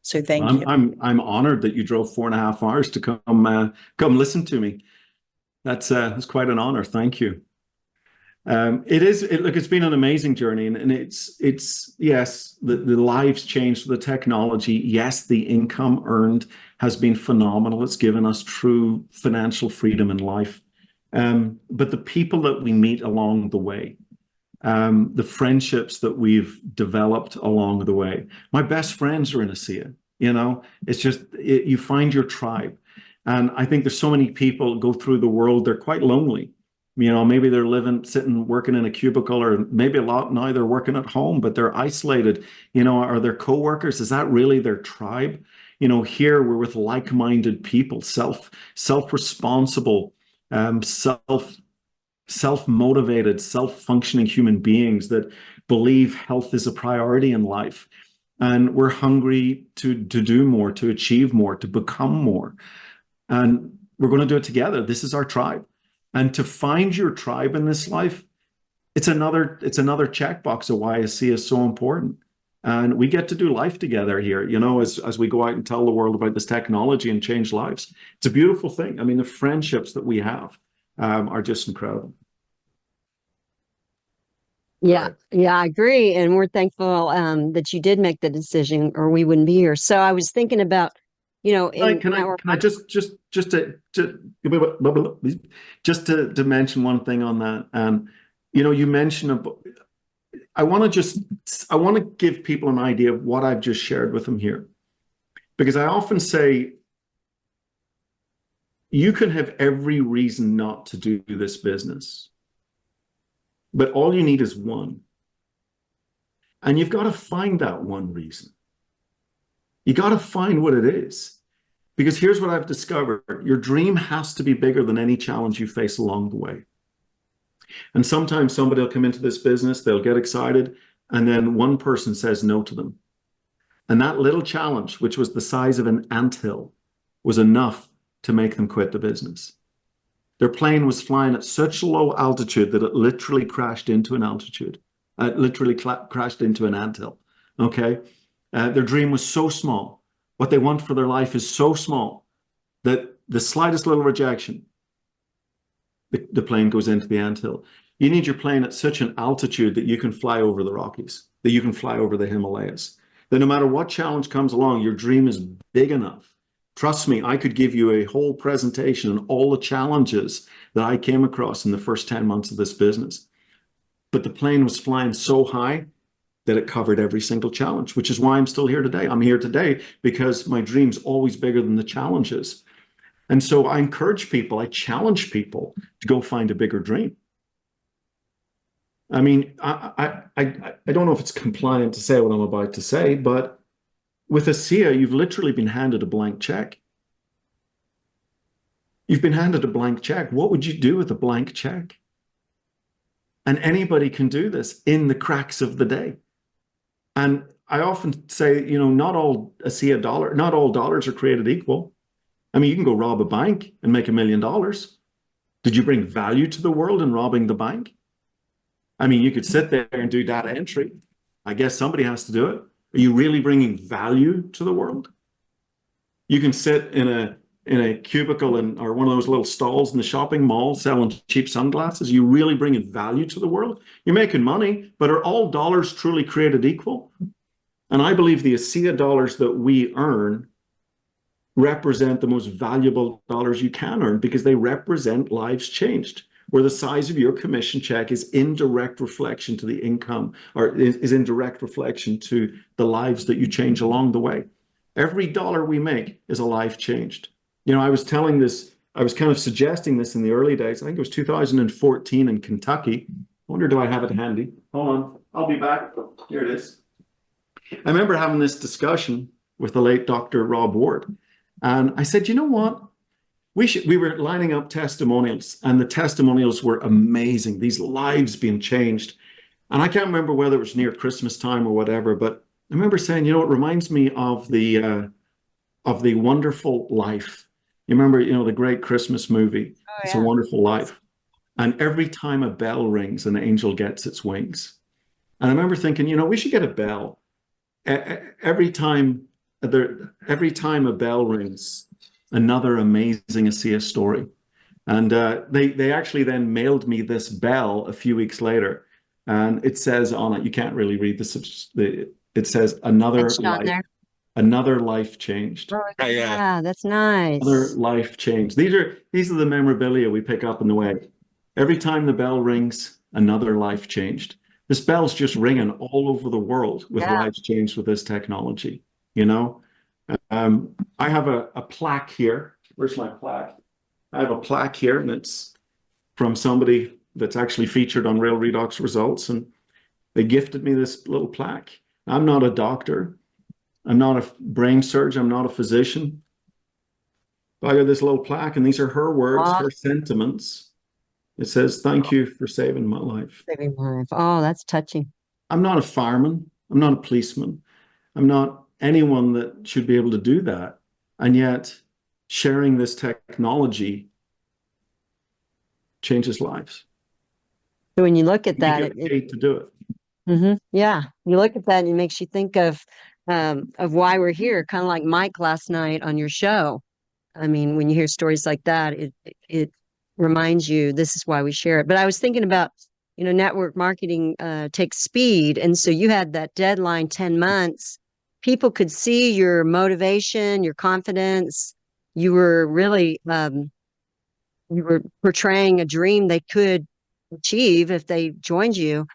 So thank you.
I'm honored that you drove 4.5 hours to come listen to me. That's quite an honor. Thank you. It's been an amazing journey, and it's yes, the lives changed with the technology. Yes, the income earned has been phenomenal. It's given us true financial freedom in life. But the people that we meet along the way, the friendships that we've developed along the way. My best friends are in Asea. It's just, you find your tribe. And I think there's so many people go through the world, they're quite lonely. Maybe they're sitting, working in a cubicle, or maybe a lot now they're working at home, but they're isolated. Are their coworkers? Is that really their tribe? Here we're with like-minded people, self-responsible, self-motivated, self-functioning human beings that believe health is a priority in life. And we're hungry to do more, to achieve more, to become more. And we're going to do it together. This is our tribe. And to find your tribe in this life, it's another checkbox of why Asea is so important. And we get to do life together here, as we go out and tell the world about this technology and change lives. It's a beautiful thing. I mean, the friendships that we have are just incredible.
Yeah, I agree. And we're thankful that you did make the decision, or we wouldn't be here. So I was thinking about,
Can I just to mention one thing on that? You mentioned I want to give people an idea of what I've just shared with them here, because I often say you can have every reason not to do this business, but all you need is one, and you've got to find that one reason. You got to find what it is, because here's what I've discovered. Your dream has to be bigger than any challenge you face along the way. And sometimes somebody will come into this business, they'll get excited, and then one person says no to them. And that little challenge, which was the size of an anthill, was enough to make them quit the business. Their plane was flying at such low altitude that it literally crashed into an crashed into an anthill. Okay? Their dream was so small. What they want for their life is so small that the slightest little rejection, the plane goes into the anthill. You need your plane at such an altitude that you can fly over the Rockies, that you can fly over the Himalayas, that no matter what challenge comes along, your dream is big enough. Trust me, I could give you a whole presentation on all the challenges that I came across in the first 10 months of this business. But the plane was flying so high that it covered every single challenge, which is why I'm still here today. I'm here today because my dream's always bigger than the challenges. And so I encourage people, I challenge people to go find a bigger dream. I mean, I don't know if it's compliant to say what I'm about to say, but with Asea, you've literally been handed a blank check. You've been handed a blank check. What would you do with a blank check? And anybody can do this in the cracks of the day. And I often say, not all dollars are created equal. I mean, you can go rob a bank and make $1 million. Did you bring value to the world in robbing the bank? I mean, you could sit there and do data entry. I guess somebody has to do it. Are you really bringing value to the world? You can sit in a cubicle or one of those little stalls in the shopping mall selling cheap sunglasses. You really bringing value to the world? You're making money, but are all dollars truly created equal? And I believe the Asea dollars that we earn represent the most valuable dollars you can earn because they represent lives changed, where the size of your commission check is in direct reflection to the income, or is in direct reflection to the lives that you change along the way. Every dollar we make is a life changed. I was telling this, I was kind of suggesting this in the early days. I think it was 2014 in Kentucky. I wonder, do I have it handy? Hold on, I'll be back. Here it is. I remember having this discussion with the late Dr. Rob Ward. And I said, you know what? We were lining up testimonials, and the testimonials were amazing. These lives being changed. And I can't remember whether it was near Christmas time or whatever, but I remember saying, it reminds me of the Wonderful Life. You remember, the great Christmas movie,
Oh,
It's
yeah.
a Wonderful Life. And every time a bell rings, an angel gets its wings. And I remember thinking, we should get a bell. Every time a bell rings, another amazing Asea story. And they actually then mailed me this bell a few weeks later. And it says on it, you can't really read this. It says
Etched on there.
another life changed.
Oh,
Yeah, yeah.
yeah, that's nice.
Another life changed. These are the memorabilia we pick up in the way. Every time the bell rings, another life changed. This bell's just ringing all over the world with
Yeah.
lives changed with this technology. I have a plaque here. Where's my plaque? I have a plaque here, and it's from somebody that's actually featured on Real Redox Results, and they gifted me this little plaque. I'm not a doctor. I'm not a brain surgeon. I'm not a physician. But I got this little plaque, and these are her words,
Aw.
her sentiments. It says, "Thank you for saving my life."
Saving life. Oh, that's touching.
I'm not a fireman. I'm not a policeman. I'm not anyone that should be able to do that. And yet, sharing this technology changes lives.
So when you look at
You
that,
get paid to do it.
yeah, you look at that and it makes you think of why we're here, kind of like Mike last night on your show. I mean, when you hear stories like that, it reminds you this is why we share it. But I was thinking about, network marketing takes speed, and so you had that deadline 10 months. People could see your motivation, your confidence. You were really you were portraying a dream they could achieve if they joined you.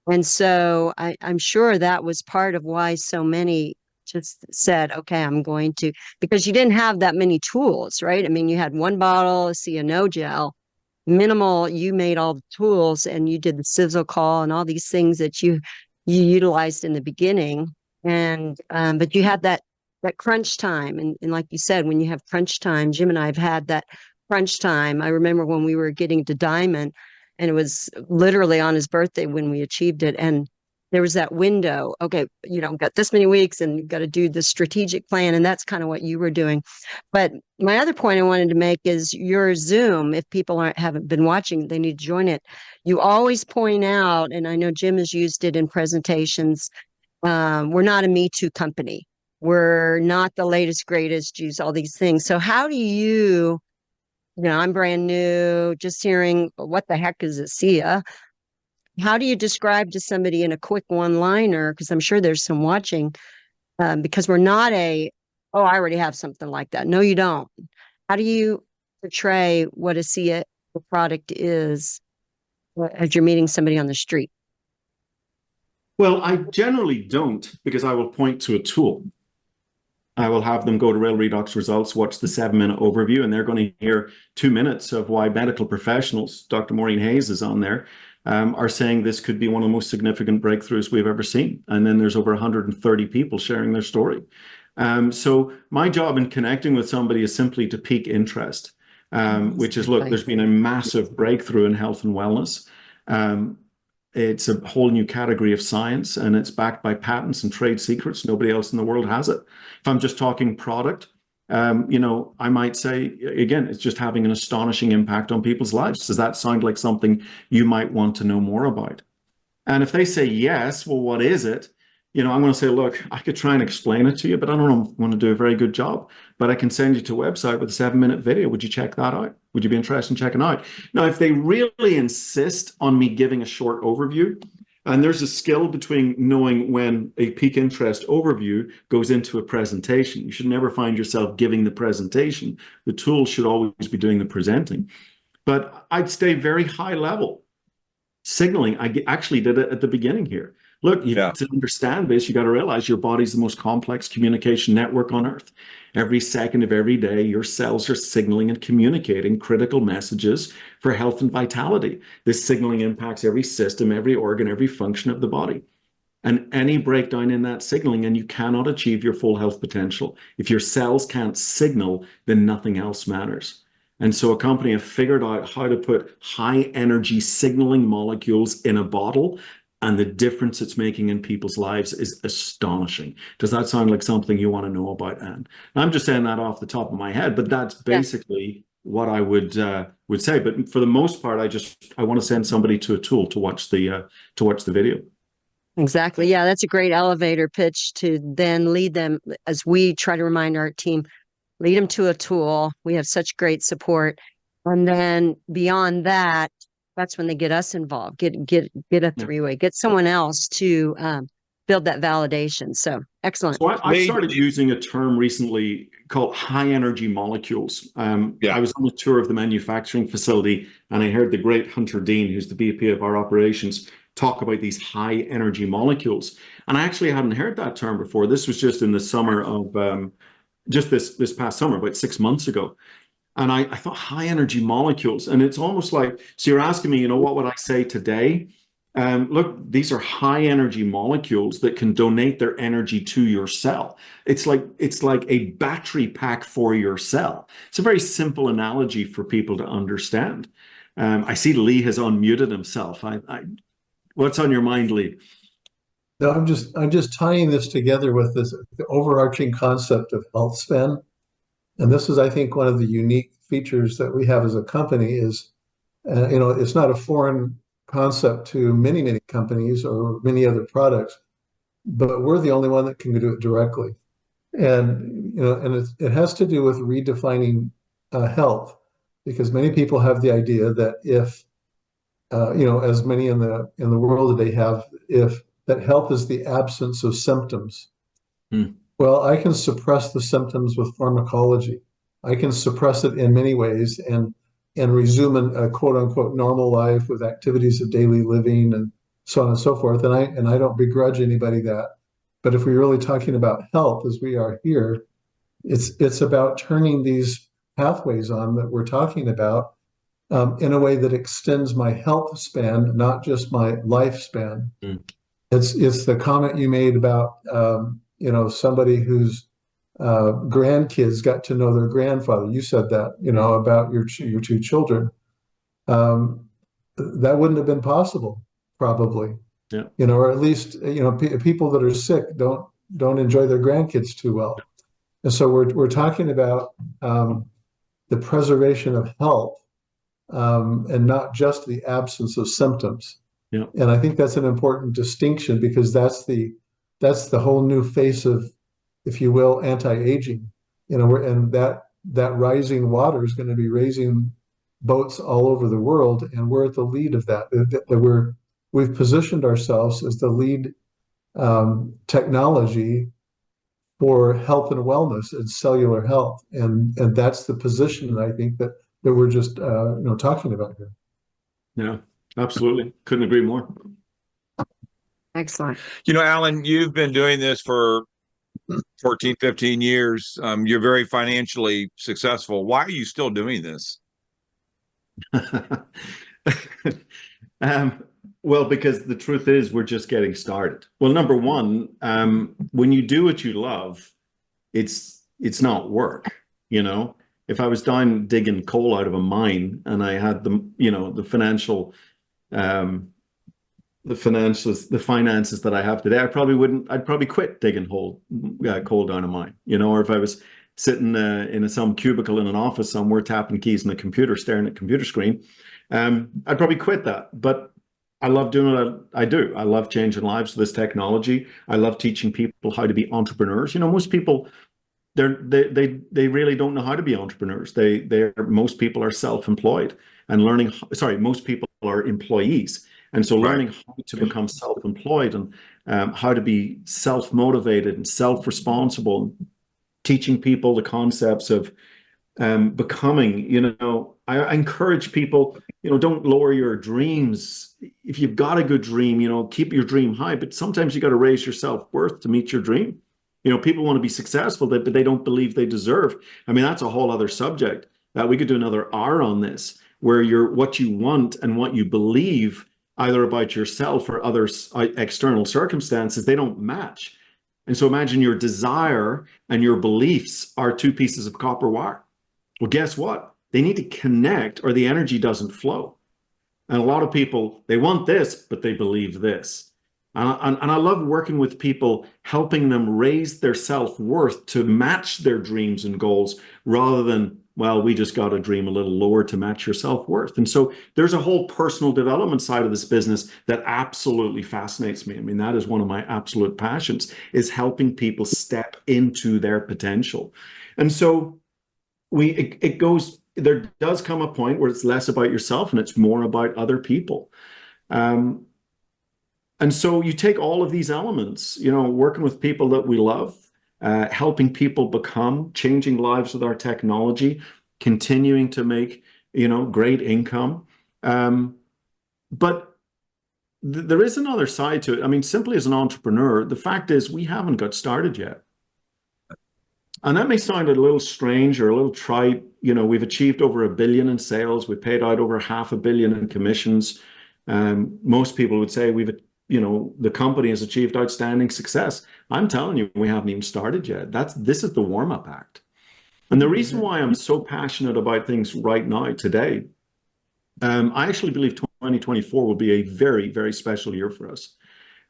And so I'm sure that was part of why so many just said, okay, I'm going to, because you didn't have that many tools, right? I mean, you had one bottle, Asea no gel, minimal, you made all the tools and you did the sizzle call and all these things that you utilized in the beginning. And, but you had that crunch time. And like you said, when you have crunch time, Jim and I have had that crunch time. I remember when we were getting to Diamond, and it was literally on his birthday when we achieved it. And there was that window. Okay, got this many weeks and got to do the strategic plan. And that's kind of what you were doing. But my other point I wanted to make is your Zoom. If people haven't been watching, they need to join it. You always point out, and I know Jim has used it in presentations, we're not a Me Too company. We're not the latest, greatest, use all these things. So how do you, I'm brand new, just hearing what the heck is Asea? How do you describe to somebody in a quick one-liner? Because I'm sure there's some watching, because we're not I already have something like that. No, you don't. How do you portray what Asea, the product is, as you're meeting somebody on the street?
Well, I generally don't, because I will point to a tool. I will have them go to Real Redox Results, watch the 7-minute overview, and they're going to hear 2 minutes of why medical professionals, Dr. Maureen Hayes is on there, are saying this could be one of the most significant breakthroughs we've ever seen. And then there's over 130 people sharing their story. So my job in connecting with somebody is simply to pique interest, which is, look, there's been a massive breakthrough in health and wellness. It's a whole new category of science, and it's backed by patents and trade secrets. Nobody else in the world has it. If I'm just talking product, I might say, again, it's just having an astonishing impact on people's lives. Does that sound like something you might want to know more about? And if they say yes, well, what is it? I'm going to say, look, I could try and explain it to you, but I don't want to do a very good job. But I can send you to a website with a 7-minute video. Would you check that out? Would you be interested in checking out? Now, if they really insist on me giving a short overview, and there's a skill between knowing when a peak interest overview goes into a presentation. You should never find yourself giving the presentation. The tool should always be doing the presenting. But I'd stay very high level. Signaling, I actually did it at the beginning here. Look, to understand this, you got to realize your body's the most complex communication network on Earth. Every second of every day, your cells are signaling and communicating critical messages for health and vitality. This signaling impacts every system, every organ, every function of the body. And any breakdown in that signaling, and you cannot achieve your full health potential. If your cells can't signal, then nothing else matters. And so a company have figured out how to put high energy signaling molecules in a bottle, and the difference it's making in people's lives is astonishing. Does that sound like something you want to know about, Anne? I'm just saying that off the top of my head, but that's basically what I would say. But for the most part, I want to send somebody to a tool to watch the video.
Exactly. Yeah, that's a great elevator pitch to then lead them, as we try to remind our team, lead them to a tool. We have such great support. And then beyond that, that's when they get us involved, get a three-way, get someone else to build that validation. So excellent.
So I started using a term recently called high energy molecules. I was on a tour of the manufacturing facility, and I heard the great Hunter Dean, who's the VP of our operations, talk about these high energy molecules. And I actually hadn't heard that term before. This was just in the summer of just this past summer, about 6 months ago. And I thought high energy molecules, and it's almost like, so you're asking me, what would I say today? Look, these are high energy molecules that can donate their energy to your cell. It's like a battery pack for your cell. It's a very simple analogy for people to understand. I see Lee has unmuted himself. What's on your mind, Lee?
No, I'm just tying this together with the overarching concept of health span. And this is, I think, one of the unique features that we have as a company is, it's not a foreign concept to many, many companies or many other products, but we're the only one that can do it directly. And, it has to do with redefining health, because many people have the idea that if, as many in the world today have, if that health is the absence of symptoms. Well, I can suppress the symptoms with pharmacology. I can suppress it in many ways and resume a quote unquote normal life with activities of daily living and so on and so forth. And I don't begrudge anybody that. But if we're really talking about health as we are here, it's about turning these pathways on that we're talking about in a way that extends my health span, not just my lifespan. It's the comment you made about somebody whose grandkids got to know their grandfather. You said that, about your two children. That wouldn't have been possible, probably.
Yeah.
Or at least, people that are sick don't enjoy their grandkids too well. And so we're talking about the preservation of health and not just the absence of symptoms.
Yeah.
And I think that's an important distinction, because that's the whole new face of, if you will, anti-aging. And that rising water is going to be raising boats all over the world, and we're at the lead of that. We've positioned ourselves as the lead technology for health and wellness and cellular health, and that's the position that I think that we're just talking about here.
Yeah, absolutely. Couldn't agree more.
Excellent.
Alan, you've been doing this for 14, 15 years. You're very financially successful. Why are you still doing this?
Well, because the truth is we're just getting started. Well, number one, when you do what you love, it's not work. If I was down digging coal out of a mine and I had the financial the finances that I have today, I'd probably quit digging coal down a mine, or if I was sitting in some cubicle in an office somewhere, tapping keys on a computer, staring at a computer screen, I'd probably quit that. But I love doing what I do. I love changing lives with this technology. I love teaching people how to be entrepreneurs. Most people, they really don't know how to be entrepreneurs. Most people are self-employed and most people are employees. And so learning how to become self-employed and how to be self-motivated and self-responsible, teaching people the concepts of becoming, I encourage people, don't lower your dreams. If you've got a good dream, keep your dream high, but sometimes you got to raise your self-worth to meet your dream. People want to be successful, but they don't believe they deserve. I mean, that's a whole other subject that we could do another hour on this, where what you want and what you believe, either about yourself or others, external circumstances, they don't match. And so imagine your desire and your beliefs are two pieces of copper wire. Well, guess what? They need to connect or the energy doesn't flow. And a lot of people, they want this, but they believe this. And I love working with people, helping them raise their self-worth to match their dreams and goals, rather than, well, we just got to dream a little lower to match your self-worth. And so there's a whole personal development side of this business that absolutely fascinates me. I mean, that is one of my absolute passions, is helping people step into their potential. And so there does come a point where it's less about yourself and it's more about other people. And so you take all of these elements, working with people that we love, helping people become, changing lives with our technology, continuing to make, great income. But there is another side to it. I mean, simply as an entrepreneur, the fact is we haven't got started yet. And that may sound a little strange or a little trite. We've achieved over $1 billion in sales. We've paid out over $500 million in commissions. Most people would say the company has achieved outstanding success. I'm telling you, we haven't even started yet. This is the warm-up act. And the reason why I'm so passionate about things right now, today, I actually believe 2024 will be a very, very special year for us.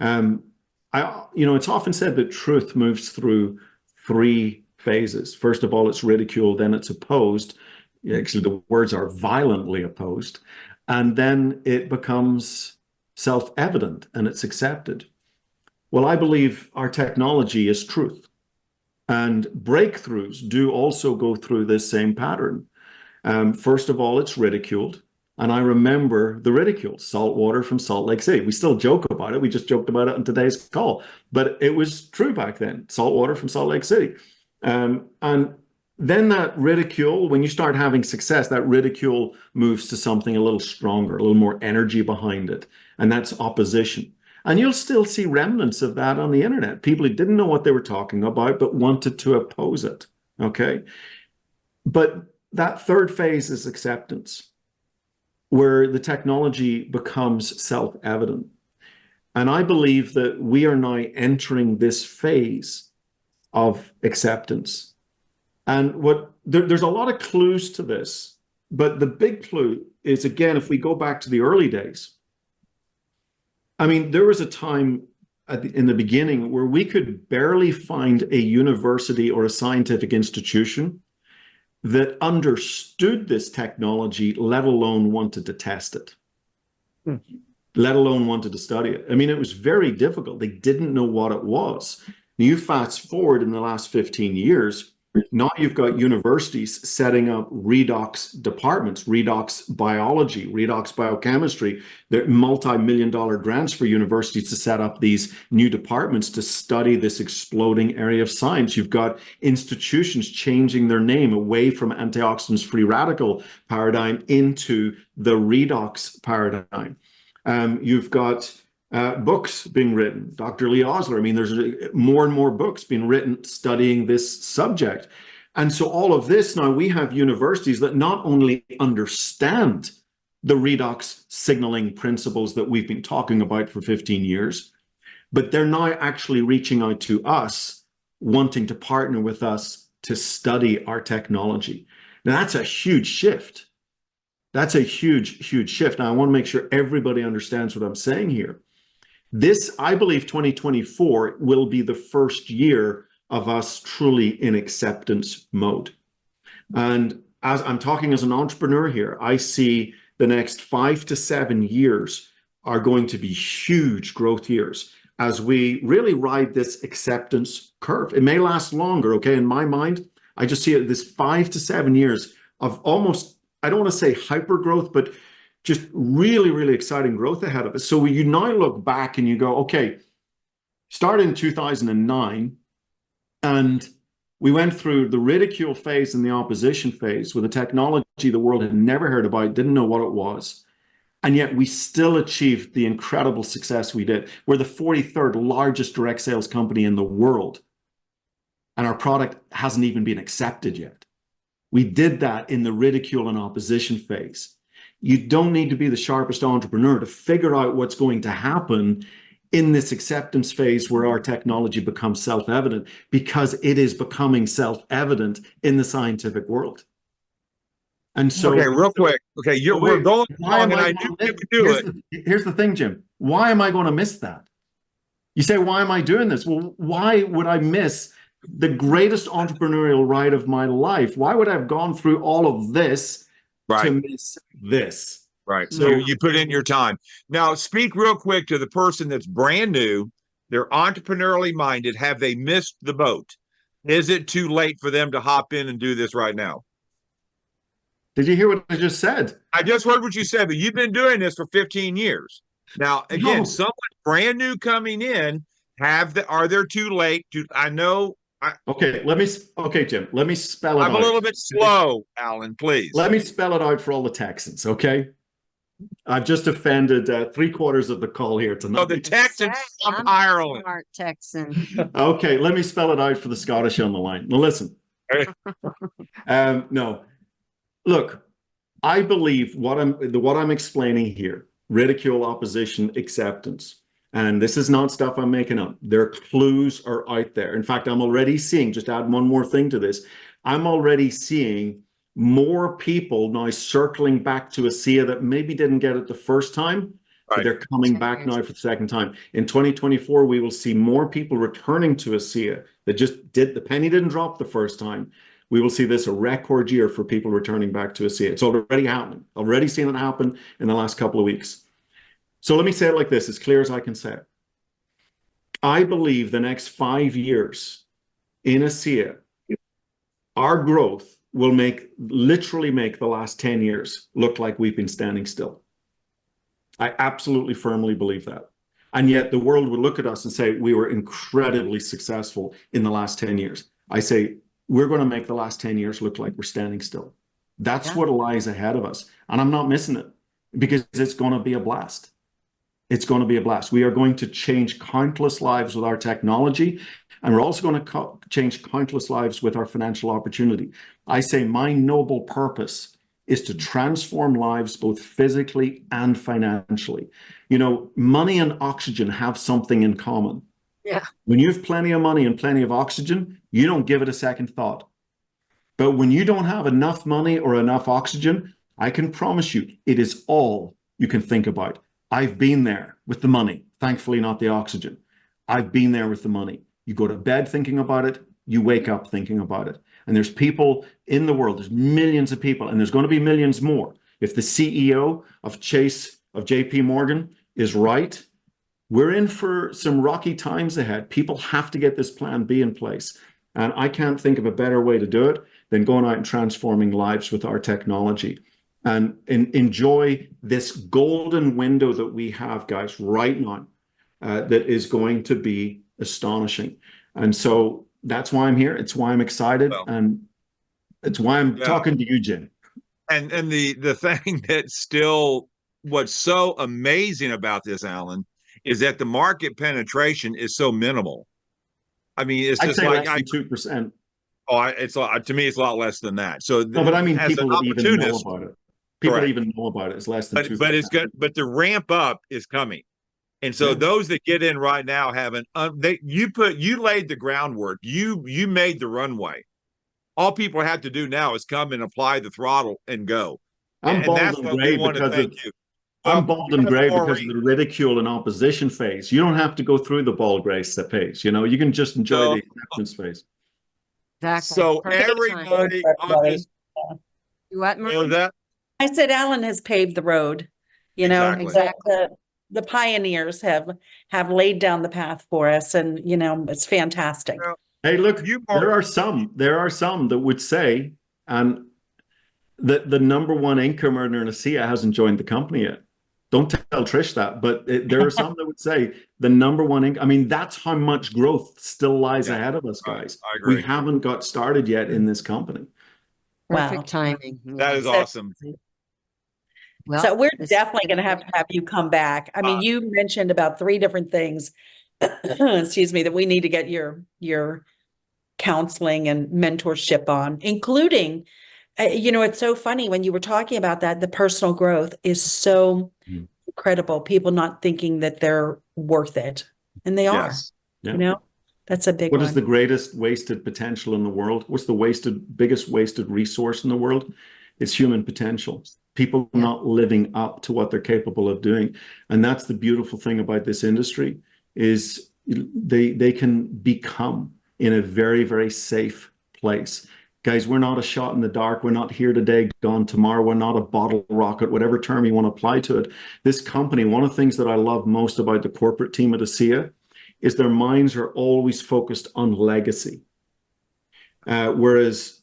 It's often said that truth moves through 3 phases. First of all, it's ridiculed, then it's opposed. Actually, the words are violently opposed. And then it becomes self-evident and it's accepted. Well, I believe our technology is truth. And breakthroughs do also go through this same pattern. First of all, it's ridiculed. And I remember the ridicule, salt water from Salt Lake City. We still joke about it. We just joked about it on today's call. But it was true back then, salt water from Salt Lake City. And then that ridicule, when you start having success, that ridicule moves to something a little stronger, a little more energy behind it. And that's opposition. And you'll still see remnants of that on the internet. People who didn't know what they were talking about, but wanted to oppose it. Okay. But that third phase is acceptance, where the technology becomes self-evident. And I believe that we are now entering this phase of acceptance. And there's a lot of clues to this, but the big clue is, again, if we go back to the early days, I mean, there was a time in the beginning where we could barely find a university or a scientific institution that understood this technology, let alone wanted to test it, let alone wanted to study it. I mean, it was very difficult. They didn't know what it was. You fast forward in the last 15 years, now you've got universities setting up redox departments, redox biology, redox biochemistry. There are multi-million-dollar grants for universities to set up these new departments to study this exploding area of science. You've got institutions changing their name away from antioxidants free radical paradigm into the redox paradigm. You've got books being written. Dr. Lee Osler, I mean, there's more and more books being written studying this subject. And so all of this, now we have universities that not only understand the redox signaling principles that we've been talking about for 15 years, but they're now actually reaching out to us, wanting to partner with us to study our technology. Now, that's a huge shift. That's a huge, huge shift. Now, I want to make sure everybody understands what I'm saying here. This, I believe 2024 will be the first year of us truly in acceptance mode. And as I'm talking as an entrepreneur here, I see the next 5 to 7 years are going to be huge growth years as we really ride this acceptance curve. It may last longer, okay? In my mind, I just see it this 5 to 7 years of almost, I don't want to say hyper growth, but just really, really exciting growth ahead of us. So you now look back and you go, okay, started in 2009, and we went through the ridicule phase and the opposition phase with a technology the world had never heard about, didn't know what it was. And yet we still achieved the incredible success we did. We're the 43rd largest direct sales company in the world. And our product hasn't even been accepted yet. We did that in the ridicule and opposition phase. You don't need to be the sharpest entrepreneur to figure out what's going to happen in this acceptance phase where our technology becomes self-evident, because it is becoming self-evident in the scientific world. And so,
okay, real quick. Okay, we're going long, and I knew you could do it.
Here's the thing, Jim. Why am I going to miss that? You say, why am I doing this? Well, why would I miss the greatest entrepreneurial ride of my life? Why would I have gone through all of this to miss this?
Right. So you put in your time. Now, speak real quick to the person that's brand new. They're entrepreneurially minded. Have they missed the boat? Is it too late for them to hop in and do this right now?
Did you hear what I just said?
I just heard what you said, but you've been doing this for 15 years. Now, again, someone brand new coming in, are they too late?
Okay, Jim, let me spell it out.
I'm a little bit slow, Alan, please.
Let me spell it out for all the Texans, okay? I've just offended 3/4 of the call here tonight.
Oh, the Texans from Ireland.
Smart Texan.
Okay, let me spell it out for the Scottish on the line. Now, listen. No. Look, I believe what I'm explaining here, ridicule, opposition, acceptance, and this is not stuff I'm making up. Their clues are out there. In fact, I'm already seeing, just add one more thing to this, I'm already seeing more people now circling back to Asea that maybe didn't get it the first time, but they're coming back now for the second time. In 2024, we will see more people returning to Asea that just the penny didn't drop the first time. We will see this a record year for people returning back to Asea. It's already happening. Already seen it happen in the last couple of weeks. So let me say it like this, as clear as I can say it. I believe the next 5 years in Asea, our growth will literally make the last 10 years look like we've been standing still. I absolutely firmly believe that. And yet the world would look at us and say, we were incredibly successful in the last 10 years. I say, we're going to make the last 10 years look like we're standing still. That's what lies ahead of us. And I'm not missing it, because it's going to be a blast. It's going to be a blast. We are going to change countless lives with our technology, and we're also going to change countless lives with our financial opportunity. I say my noble purpose is to transform lives both physically and financially. You know, money and oxygen have something in common.
Yeah.
When you have plenty of money and plenty of oxygen, you don't give it a second thought. But when you don't have enough money or enough oxygen, I can promise you, it is all you can think about. I've been there with the money, thankfully not the oxygen. I've been there with the money. You go to bed thinking about it, you wake up thinking about it. And there's people in the world, there's millions of people, and there's going to be millions more. If the CEO of JP Morgan is right, we're in for some rocky times ahead. People have to get this plan B in place. And I can't think of a better way to do it than going out and transforming lives with our technology. And enjoy this golden window that we have, guys, right now, that is going to be astonishing. And so that's why I'm here. It's why I'm excited. And it's why I'm talking to you, Jim.
And the thing that's still, what's so amazing about this, Alan, is that the market penetration is so minimal. I mean, it's just like
less than 2%.
Oh, to me, it's a lot less than that. So,
no, but I mean, people that even know about it. People that even know about it is less than 2%.
But it's good. But the ramp up is coming, and so those that get in right now have you laid the groundwork. You made the runway. All people have to do now is come and apply the throttle and go.
I'm
and
bald
that's
and
what
gray
we want to
because
thank you.
I'm bald and gray because of
Maureen.
the ridicule and opposition phase. You don't have to go through the bald gray phase. You know, you can just enjoy
So-
the acceptance phase.
Exactly.
So
Perfect time.
everybody on
Everybody.
this,
You what,
what was
Marie?
that?
I said Alan has paved the road, you know,
Exactly.
the pioneers have laid down the path for us, and you know, it's fantastic.
Well,
Hey, look,
You
there
are,
are some that would say, and the number one income earner in Asea hasn't joined the company yet. Don't tell Trish that, but there are some that would say the number one income. I mean, that's how much growth still lies
Yeah,
ahead of us,
I
guys.
agree.
We haven't got started yet in this company.
Wow.
Perfect timing.
That is
So-
awesome.
Well,
So we're
this-
definitely going to have you come back. I mean, you mentioned about 3 different things, excuse me, that we need to get your counseling and mentorship on, including, you know, it's so funny when you were talking about that, the personal growth is so
Mm.
incredible. People not thinking that they're worth it, and they are,
Yes.
Yeah.
you know, that's a big
What
one.
is the greatest wasted potential in the world? What's the biggest wasted resource in the world? It's human potential. People
Yeah.
not living up to what they're capable of doing. And that's the beautiful thing about this industry is they can become in a very, very safe place. Guys, we're not a shot in the dark. We're not here today, gone tomorrow. We're not a bottle rocket, whatever term you want to apply to it. This company, one of the things that I love most about the corporate team at Asea is their minds are always focused on legacy. Whereas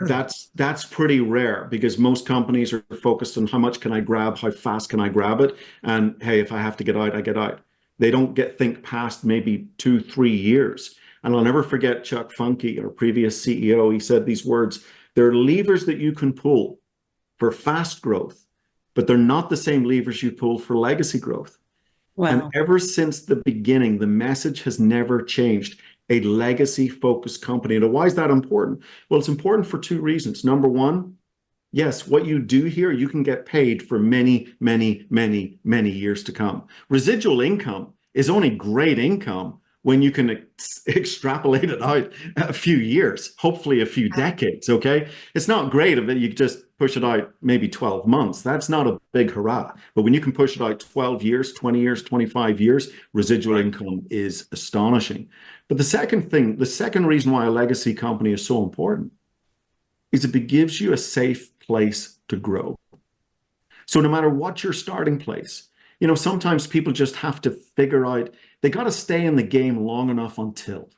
that's pretty rare because most companies are focused on how much can I grab, how fast can I grab it, and hey, if I have to get out, I get out. They don't think past maybe 2-3 years. And I'll never forget Chuck Funky, our previous CEO. He said these words: "There are levers that you can pull for fast growth, but they're not the same levers you pull for legacy growth."
Wow.
And ever since the beginning, the message has never changed. A legacy-focused company. And why is that important? Well, it's important for 2 reasons. Number one, yes, what you do here, you can get paid for many, many, many, many years to come. Residual income is only great income when you can extrapolate it out a few years, hopefully a few decades, okay? It's not great if you just push it out maybe 12 months. That's not a big hurrah. But when you can push it out 12 years, 20 years, 25 years, residual income is astonishing. But the second reason why a legacy company is so important is it gives you a safe place to grow. So no matter what your starting place, you know, sometimes people just have to figure out, they got to stay in the game long enough until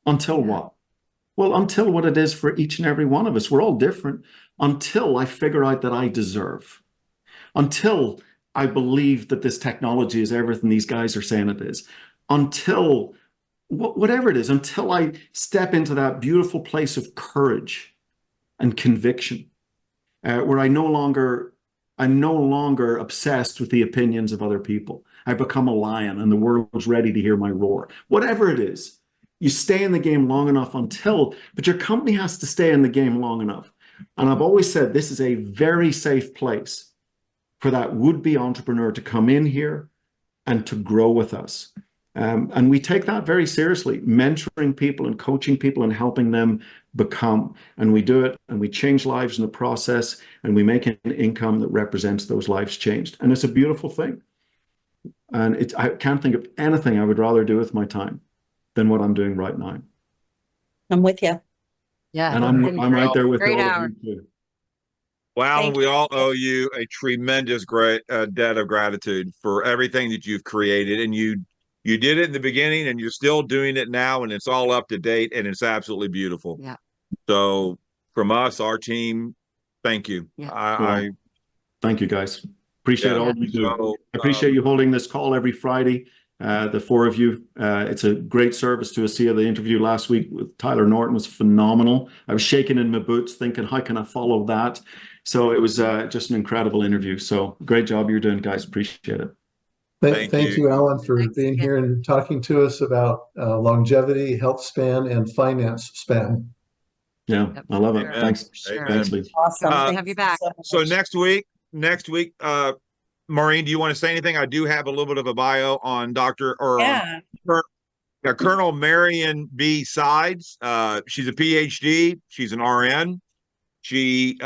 what? Well, until what it is for each and every one of us. We're all different. Until I figure out that I deserve. Until I believe that this technology is everything these guys are saying it is. Until whatever it is, until I step into that beautiful place of courage and conviction, where I'm no longer obsessed with the opinions of other people. I become a lion and the world's ready to hear my roar. Whatever it is, you stay in the game long enough but your company has to stay in the game long enough. And I've always said this is a very safe place for that would-be entrepreneur to come in here and to grow with us. And we take that very seriously, mentoring people and coaching people and helping them become. And we do it and we change lives in the process and we make an income that represents those lives changed. And it's a beautiful thing. And I can't think of anything I would rather do with my time than what I'm doing right now.
I'm with you.
Yeah.
And I'm right there with
Great
all
hour.
of you too.
Well,
Thank
we all owe you a tremendous great debt of gratitude for everything that you've created, and you did it in the beginning, and you're still doing it now, and it's all up to date, and it's absolutely beautiful.
Yeah.
So, from us, our team, thank you.
Yeah.
Thank you, guys. Appreciate
Yeah.
all you do.
So,
I appreciate you holding this call every Friday. The 4 of you. It's a great service to Asea. The interview last week with Tyler Norton was phenomenal. I was shaking in my boots thinking, how can I follow that? So it was just an incredible interview. So great job you're doing, guys. Appreciate it.
Thank you, Alan, for
Thanks
being
again.
here and talking to us about longevity, health span, and finance span.
Yeah,
Yep.
I love it.
Sure.
Thanks.
Sure.
Thanks, Lee.
Awesome.
Uh,
Good to
Thank
have you
you
back.
So
much.
next week, Maureen, do you want to say anything? I do have a little bit of a bio on
Yeah.
Colonel Marion B. Sides. She's a PhD. She's an RN. She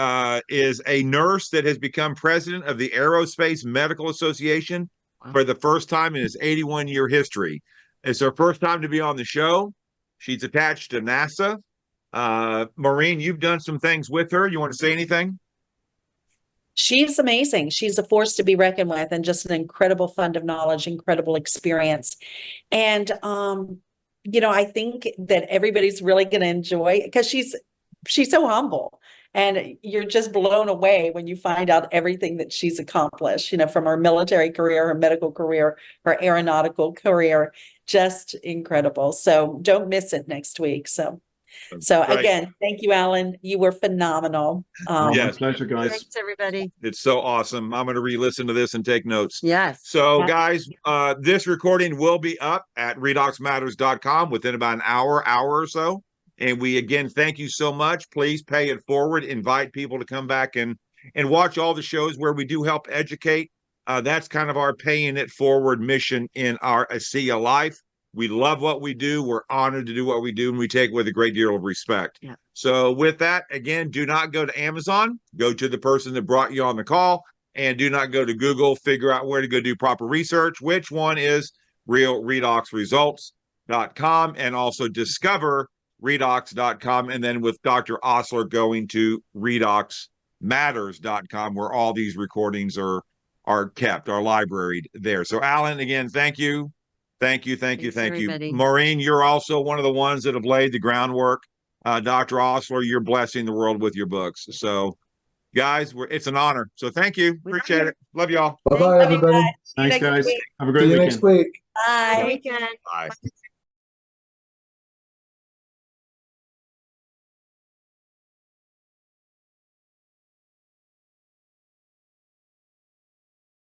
is a nurse that has become president of the Aerospace Medical Association for the first time in its 81-year history. It's her first time to be on the show. She's attached to NASA. Maureen, you've done some things with her. You want to say anything?
She's amazing. She's a force to be reckoned with and just an incredible fund of knowledge, incredible experience. And I think that everybody's really going to enjoy because she's so humble. And you're just blown away when you find out everything that she's accomplished, from her military career, her medical career, her aeronautical career, just incredible. So don't miss it next week. So
Right.
again, thank you, Alan. You were phenomenal.
My
Yes.
pleasure, guys.
Thanks, everybody.
It's so awesome. I'm going to re-listen to this and take notes.
Yes.
So guys, this recording will be up at redoxmatters.com within about an hour or so. And we, again, thank you so much. Please pay it forward. Invite people to come back and watch all the shows where we do help educate. That's kind of our paying it forward mission in our Asea life. We love what we do. We're honored to do what we do, and we take it with a great deal of respect.
Yeah.
So with that, again, do not go to Amazon. Go to the person that brought you on the call, and do not go to Google. Figure out where to go do proper research. Which one is realredoxresults.com, and also discover redox.com, and then with Dr. Osler going to redoxmatters.com, where all these recordings are kept, are libraried there. So Alan, again, thank you. Thank you.
Everybody.
Maureen, you're also one of the ones that have laid the groundwork. Dr. Osler, you're blessing the world with your books. So guys, it's an honor. So thank you. Appreciate it. Love y'all.
Bye-bye, everybody.
Thanks, guys. Have a
See
great
you
weekend.
next week.
Bye.
Weekend.
Bye.